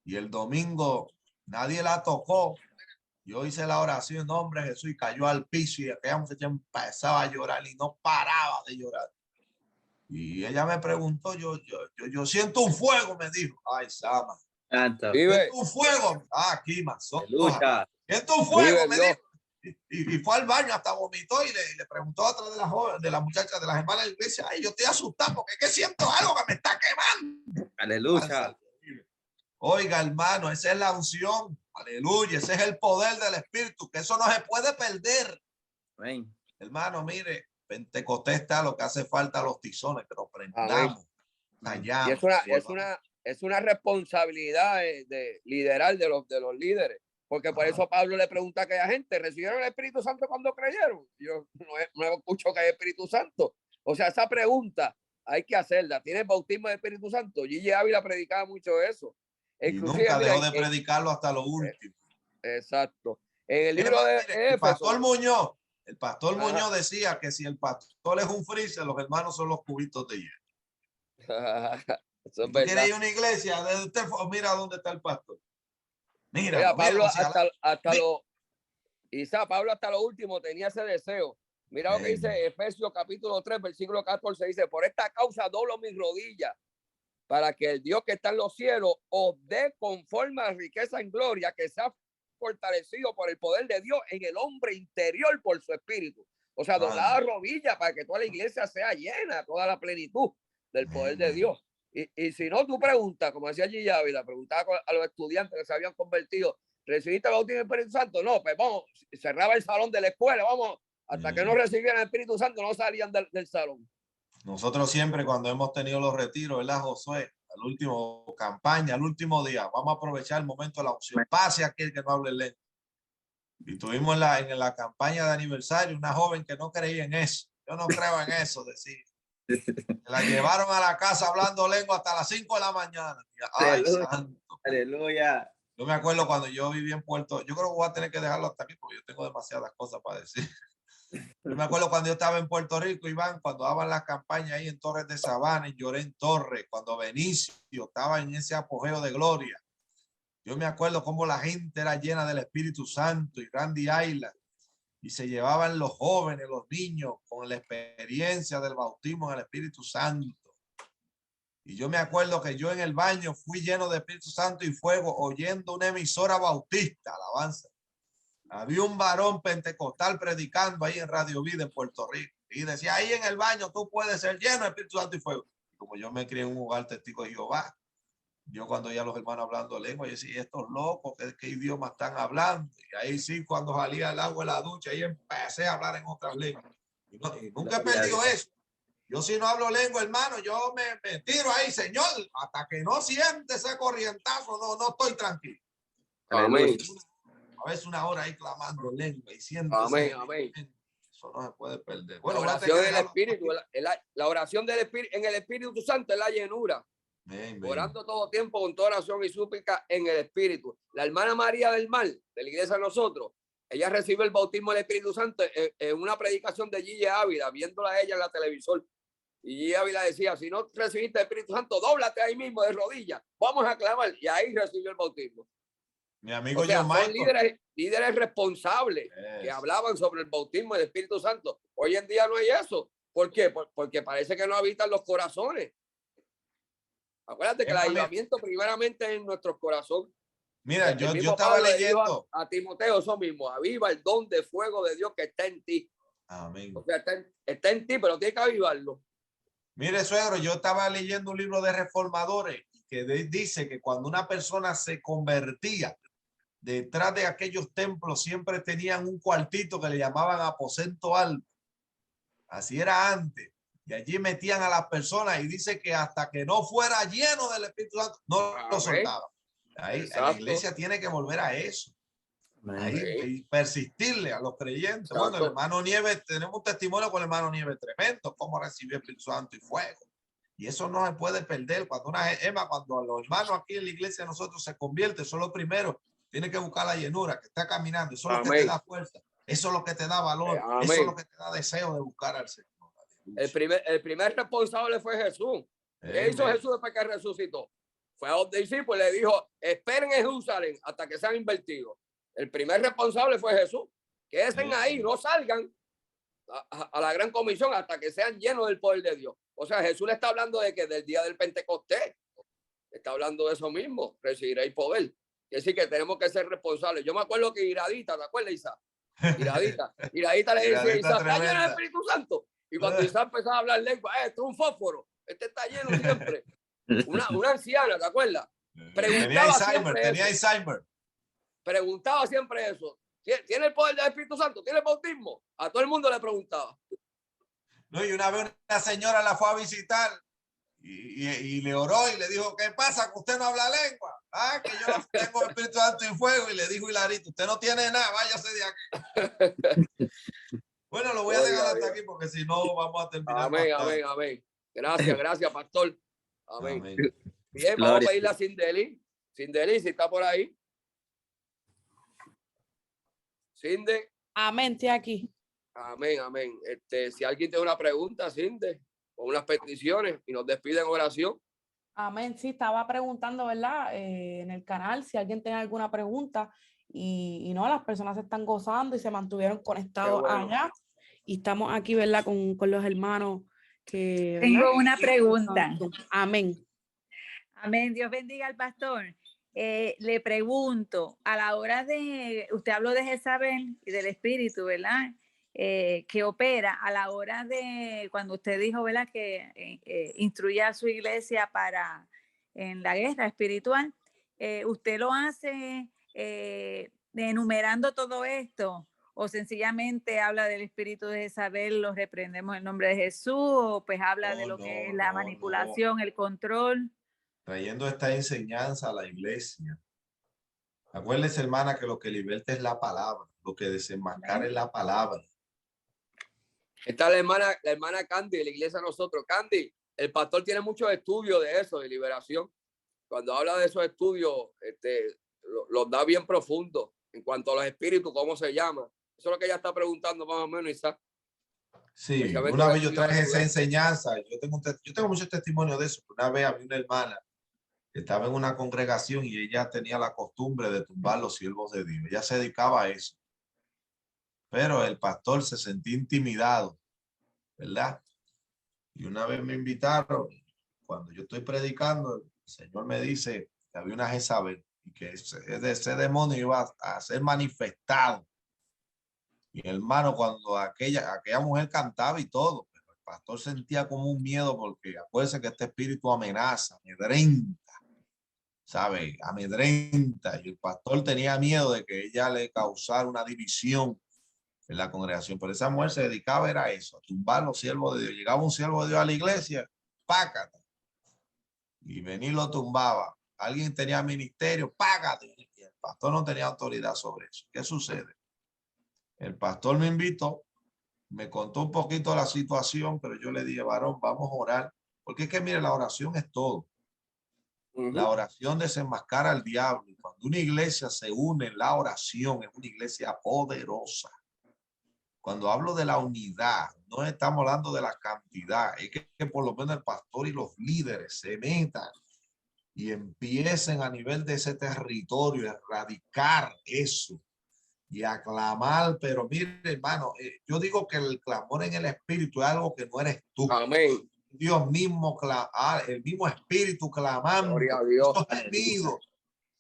Y el domingo nadie la tocó. Yo hice la oración en nombre de Jesús y cayó al piso y aquella muchacha empezaba a llorar y no paraba de llorar. Y ella me preguntó, yo siento un fuego, me dijo. Ay, Sama. Siento un fuego. Aquí, más. Siento un fuego, me dijo. y fue al baño, hasta vomitó y le preguntó a otra de las jóvenes, de las muchachas, de las hermanas de la iglesia, ay, yo estoy asustado porque es que siento algo que me está quemando. Aleluya. Oiga, hermano, esa es la unción. Aleluya, ese es el poder del Espíritu, que eso no se puede perder. Amén. Hermano, mire, Pentecostés está lo que hace falta, los tizones, que nos prendamos. Y es una responsabilidad de liderar de los líderes, porque por eso Pablo le pregunta a aquella gente, ¿recibieron el Espíritu Santo cuando creyeron? Yo no escucho que hay Espíritu Santo. O sea, esa pregunta hay que hacerla. ¿Tienes bautismo de Espíritu Santo? Gigi Ávila predicaba mucho eso. Y nunca dejó de predicarlo hasta lo último. Exacto. En el libro de Éfeso, el pastor Muñoz decía que si el pastor es un freezer, los hermanos son los cubitos de hielo. Eso es ¿Quiere ir a una iglesia? Mira dónde está el pastor. Mira, Pablo Pablo hasta lo último tenía ese deseo. Mira lo que dice Efesios capítulo 3, versículo 14, dice, por esta causa doblo mis rodillas para que el Dios que está en los cielos os dé conforme a la riqueza en gloria, que sea fortalecido por el poder de Dios en el hombre interior por su espíritu. O sea, doblar la rodilla para que toda la iglesia sea llena, toda la plenitud del poder de Dios. Y si no, tú preguntas, como decía Gigi Ávila, preguntaba a los estudiantes que se habían convertido, ¿recibiste el bautismo del Espíritu Santo? No, pues vamos, cerraba el salón de la escuela, vamos, hasta que no recibieran el Espíritu Santo no salían del salón. Nosotros siempre cuando hemos tenido los retiros, ¿verdad, Josué? Al último campaña, al último día, vamos a aprovechar el momento de la unción. Pase aquel que no hable lengua. Y tuvimos en la campaña de aniversario una joven que no creía en eso. Yo no creo en eso, decía. La llevaron a la casa hablando lengua hasta las 5 de la mañana. Ay, santo. Aleluya. Yo me acuerdo cuando yo viví en Puerto, yo creo que voy a tener que dejarlo hasta aquí porque yo tengo demasiadas cosas para decir. Yo me acuerdo cuando yo estaba en Puerto Rico, Iván, cuando daban las campañas ahí en Torres de Sabana, en Llorén Torres, cuando Benicio estaba en ese apogeo de gloria. Yo me acuerdo cómo la gente era llena del Espíritu Santo y Randy Island. Y se llevaban los jóvenes, los niños, con la experiencia del bautismo en el Espíritu Santo. Y yo me acuerdo que yo en el baño fui lleno de Espíritu Santo y fuego, oyendo una emisora bautista, alabanza. Había un varón pentecostal predicando ahí en Radio Vida en Puerto Rico. Y decía, ahí en el baño tú puedes ser lleno de Espíritu Santo y fuego. Y como yo me crié en un hogar testigo de Jehová, yo cuando ya los hermanos hablando lengua, yo decía, estos locos, ¿qué idioma están hablando? Y ahí sí, cuando salía el agua de la ducha, ahí empecé a hablar en otras lenguas. Y nunca he perdido eso. Yo si no hablo lengua, hermano, yo me tiro ahí, Señor, hasta que no siente ese corrientazo, no estoy tranquilo. Amén. A veces una hora ahí clamando lengua y siento amén, amén. Eso no se puede perder. Bueno, la oración del Espíritu, la oración del Espíritu en el Espíritu Santo es la llenura. Bien, Orando todo tiempo con toda oración y súplica en el Espíritu. La hermana María del Mar, de la iglesia de nosotros, ella recibe el bautismo del Espíritu Santo en una predicación de Gigi Ávila, viéndola a ella en la televisor. Y Gigi Ávila decía, si no recibiste el Espíritu Santo, dóblate ahí mismo de rodillas. Vamos a clamar. Y ahí recibió el bautismo. Mi amigo, o sea, John son líderes responsables que hablaban sobre el bautismo del Espíritu Santo. Hoy en día no hay eso. ¿Por qué? Porque parece que no habitan los corazones. Acuérdate que el avivamiento primeramente en nuestros corazones. Mira, yo estaba leyendo a Timoteo eso mismo, aviva el don de fuego de Dios que está en ti. Amén. O sea, está en ti, pero tienes que avivarlo. Mire, suegro, yo estaba leyendo un libro de reformadores que dice que cuando una persona se convertía, detrás de aquellos templos siempre tenían un cuartito que le llamaban aposento alto. Así era antes. Y allí metían a las personas y dice que hasta que no fuera lleno del Espíritu Santo, no lo soltaban. Ahí la iglesia tiene que volver a eso. Ahí, y persistirle a los creyentes. Exacto. Bueno, el hermano Nieves, tenemos un testimonio con el hermano Nieves tremendo, cómo recibió el Espíritu Santo y fuego. Y eso no se puede perder. Cuando cuando los hermanos aquí en la iglesia de nosotros se convierten, son los primeros. Tiene que buscar la llenura, que está caminando. Eso es lo que te da fuerza. Eso es lo que te da valor. Eso es lo que te da deseo de buscar al Señor. El primer responsable fue Jesús. ¿Qué hizo Jesús después que resucitó? Fue a los discípulos y le dijo, esperen en Jerusalén hasta que sean invertidos. El primer responsable fue Jesús. Quédense ahí, no salgan a la gran comisión hasta que sean llenos del poder de Dios. O sea, Jesús le está hablando de que del día del Pentecostés. Está hablando de eso mismo, recibiréis poder. Es decir, que tenemos que ser responsables. Yo me acuerdo que Iradita, ¿te acuerdas, Isa? Iradita le decía a Iradita Isaac, ¿está lleno del tremenda. Espíritu Santo? Y cuando Isaac empezaba a hablar lengua, esto es un fósforo, este está lleno siempre. Una anciana, ¿te acuerdas? Preguntaba Tenía Alzheimer. Preguntaba siempre eso. ¿Tiene el poder del Espíritu Santo? ¿Tiene el bautismo? A todo el mundo le preguntaba. No, y una vez una señora la fue a visitar y le oró y le dijo, ¿qué pasa? Que usted no habla lengua. Ah, que yo tengo el Espíritu Santo y fuego. Y le dijo Hilarito, usted no tiene nada, váyase de aquí. Bueno, lo voy a dejar hasta aquí porque si no vamos a terminar. Amén. Gracias, pastor. Amén. Bien, Gloria. vamos a pedirle a Sindeli. Sindeli, si está por ahí. Sinde. Amén, estoy aquí. Amén. Si alguien tiene una pregunta, Sinde, o unas peticiones y nos despide en oración. Amén, sí, estaba preguntando, ¿verdad? En el canal, si alguien tiene alguna pregunta y no, las personas se están gozando y se mantuvieron conectados allá y estamos aquí, ¿verdad? Con los hermanos que... Tengo ¿verdad? una pregunta. Amén. Amén, Dios bendiga al pastor. Le pregunto, a la hora de, usted habló de Jezabel y del espíritu, ¿verdad? Que opera a la hora de, cuando usted dijo, ¿verdad? Que instruye a su iglesia en la guerra espiritual, ¿usted lo hace enumerando todo esto? ¿O sencillamente habla del espíritu de Jezabel, lo reprendemos en el nombre de Jesús? ¿O pues habla de lo que es la manipulación, el control? Trayendo esta enseñanza a la iglesia. Acuérdese, hermana, que lo que liberta es la palabra, lo que desenmascara es la palabra. Está la hermana Candy de la iglesia de nosotros. Candy, el pastor tiene muchos estudios de eso, de liberación. Cuando habla de esos estudios, los da bien profundo en cuanto a los espíritus, cómo se llama. Eso es lo que ella está preguntando más o menos, Isaac. Sí, una vez yo traje esa enseñanza. Yo tengo muchos testimonios de eso. Una vez había una hermana que estaba en una congregación y ella tenía la costumbre de tumbar los siervos de Dios. Ella se dedicaba a eso. Pero el pastor se sentía intimidado, ¿verdad? Y una vez me invitaron, cuando yo estoy predicando, el Señor me dice que había una Jezabel y que ese demonio iba a ser manifestado. Y hermano, cuando aquella mujer cantaba y todo, pero el pastor sentía como un miedo porque acuérdense que este espíritu amenaza, amedrenta, ¿sabe? Amedrenta. Y el pastor tenía miedo de que ella le causara una división en la congregación. Pero esa mujer se dedicaba a eso, a tumbar los siervos de Dios. Llegaba un siervo de Dios a la iglesia, págate. Y venir lo tumbaba. Alguien tenía ministerio, págate. Y el pastor no tenía autoridad sobre eso. ¿Qué sucede? El pastor me invitó, me contó un poquito la situación, pero yo le dije, varón, vamos a orar. Porque es que, mire, la oración es todo. La oración desenmascara al diablo. Y cuando una iglesia se une en la oración, es una iglesia poderosa. Cuando hablo de la unidad, no estamos hablando de la cantidad. Es que por lo menos el pastor y los líderes se metan y empiecen a nivel de ese territorio a erradicar eso y a clamar. Pero mire, hermano, yo digo que el clamor en el espíritu es algo que no eres tú. Amén. Dios mismo, el mismo espíritu clamando. Gloria a Dios.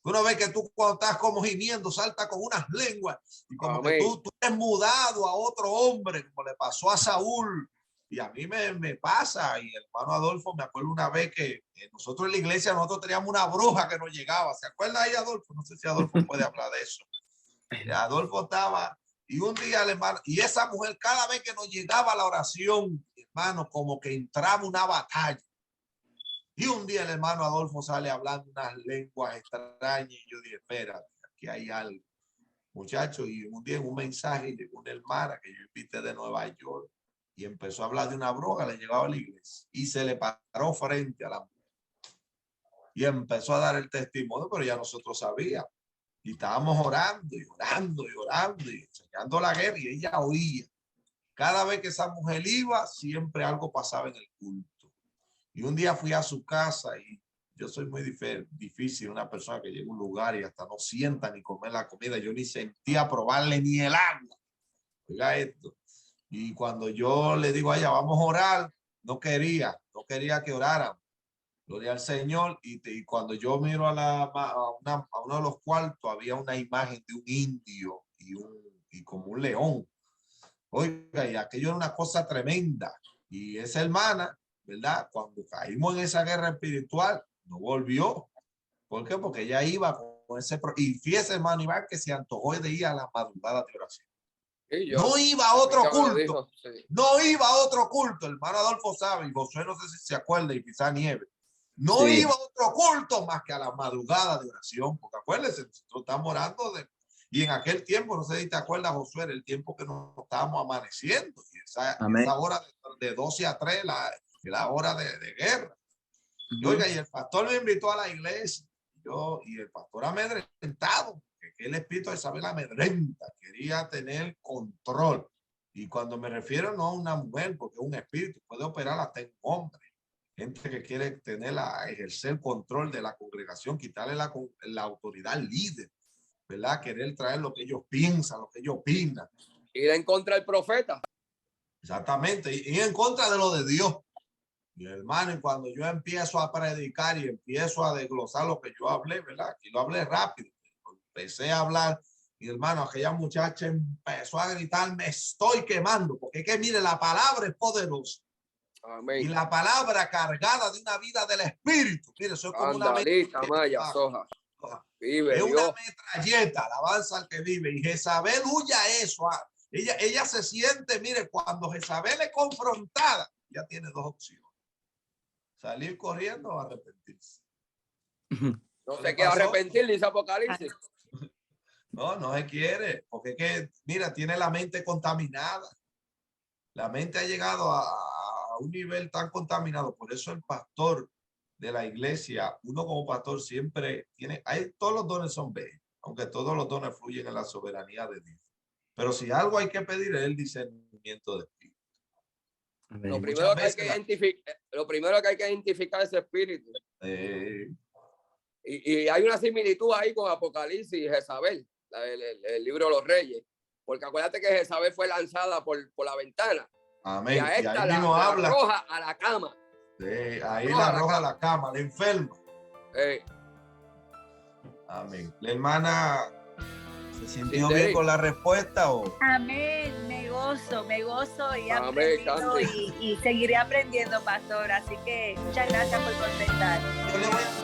Uno ve que tú cuando estás como gimiendo, salta con unas lenguas y como Amén. que tú eres mudado a otro hombre, como le pasó a Saúl. Y a mí me pasa, y el hermano Adolfo, me acuerdo una vez que nosotros en la iglesia, nosotros teníamos una bruja que nos llegaba. ¿Se acuerda ahí, Adolfo? No sé si Adolfo puede hablar de eso. Adolfo estaba, y un día el hermano, y esa mujer cada vez que nos llegaba a la oración, hermano, como que entraba una batalla. Y un día el hermano Adolfo sale hablando unas lenguas extrañas y yo dije, espera, aquí hay algo. Muchachos, y un día en un mensaje llegó una hermana que yo invité de Nueva York y empezó a hablar de una bruja, le llegaba a la iglesia y se le paró frente a la mujer. Y empezó a dar el testimonio, pero ya nosotros sabíamos. Y estábamos orando y orando y orando y enseñando la guerra y ella oía. Cada vez que esa mujer iba, siempre algo pasaba en el culto. Y un día fui a su casa y yo soy muy difícil, una persona que llega a un lugar y hasta no sienta ni comer la comida. Yo ni sentía probarle ni el agua. Oiga esto. Y cuando yo le digo a ella, vamos a orar, no quería que oraran. Gloria al Señor. Y cuando yo miro a uno de los cuartos, había una imagen de un indio y y como un león. Oiga, y aquello era una cosa tremenda. Y esa hermana, ¿verdad? Cuando caímos en esa guerra espiritual, no volvió. ¿Por qué? Porque ella iba con ese... Y fíjese, hermano Iván, que se antojó de ir a las madrugadas de oración. No iba a otro culto. No iba a otro culto. El hermano Adolfo sabe, y Josué no sé si se acuerda, y quizá Nieve. No iba a otro culto más que a la madrugada de oración. Porque acuérdense, nosotros estamos orando de... Y en aquel tiempo, no sé si te acuerdas, Josué, era el tiempo que nos estábamos amaneciendo. Y esa hora de 12 a 3, la hora de guerra. Y oiga, y el pastor me invitó a la iglesia. Y el pastor amedrentado, que el espíritu de Isabel amedrenta, quería tener control. Y cuando me refiero no a una mujer, porque un espíritu puede operar hasta en hombre. Gente que quiere ejercer control de la congregación, quitarle la autoridad líder, ¿verdad? Querer traer lo que ellos piensan, lo que ellos opinan. Ir en contra del profeta. Exactamente, y en contra de lo de Dios. Y hermano, y cuando yo empiezo a predicar y empiezo a desglosar lo que yo hablé, ¿verdad? Aquí lo hablé rápido. Empecé a hablar y hermano, aquella muchacha empezó a gritar, me estoy quemando, porque es que mire, la palabra es poderosa. Amén. Y la palabra cargada de una vida del espíritu. Mire, eso es como una metralleta. Vive es Dios. una metralleta, alabanza al que vive. Y Jezabel huye a eso. Ella se siente, mire, cuando Jezabel es confrontada, ya tiene dos opciones. Salir corriendo o arrepentirse. No se quiere arrepentir, dice Apocalipsis. No se quiere, porque es que, mira, tiene la mente contaminada. La mente ha llegado a un nivel tan contaminado. Por eso el pastor de la iglesia, uno como pastor siempre tiene, todos los dones son bellos, aunque todos los dones fluyen en la soberanía de Dios. Pero si algo hay que pedir es el discernimiento de espíritu. Lo primero que hay que identificar es ese espíritu. Y hay una similitud ahí con Apocalipsis y Jezabel, el libro de los reyes. Porque acuérdate que Jezabel fue lanzada por la ventana. Amén. Y a esta ahí la habla. arroja a la cama. Ahí la arroja a la cama, la enferma. Amén. La hermana se sintió bien con la respuesta o. Amén. Me gozo y aprendiendo y seguiré aprendiendo, pastor. Así que muchas gracias por contestar. Yo le voy a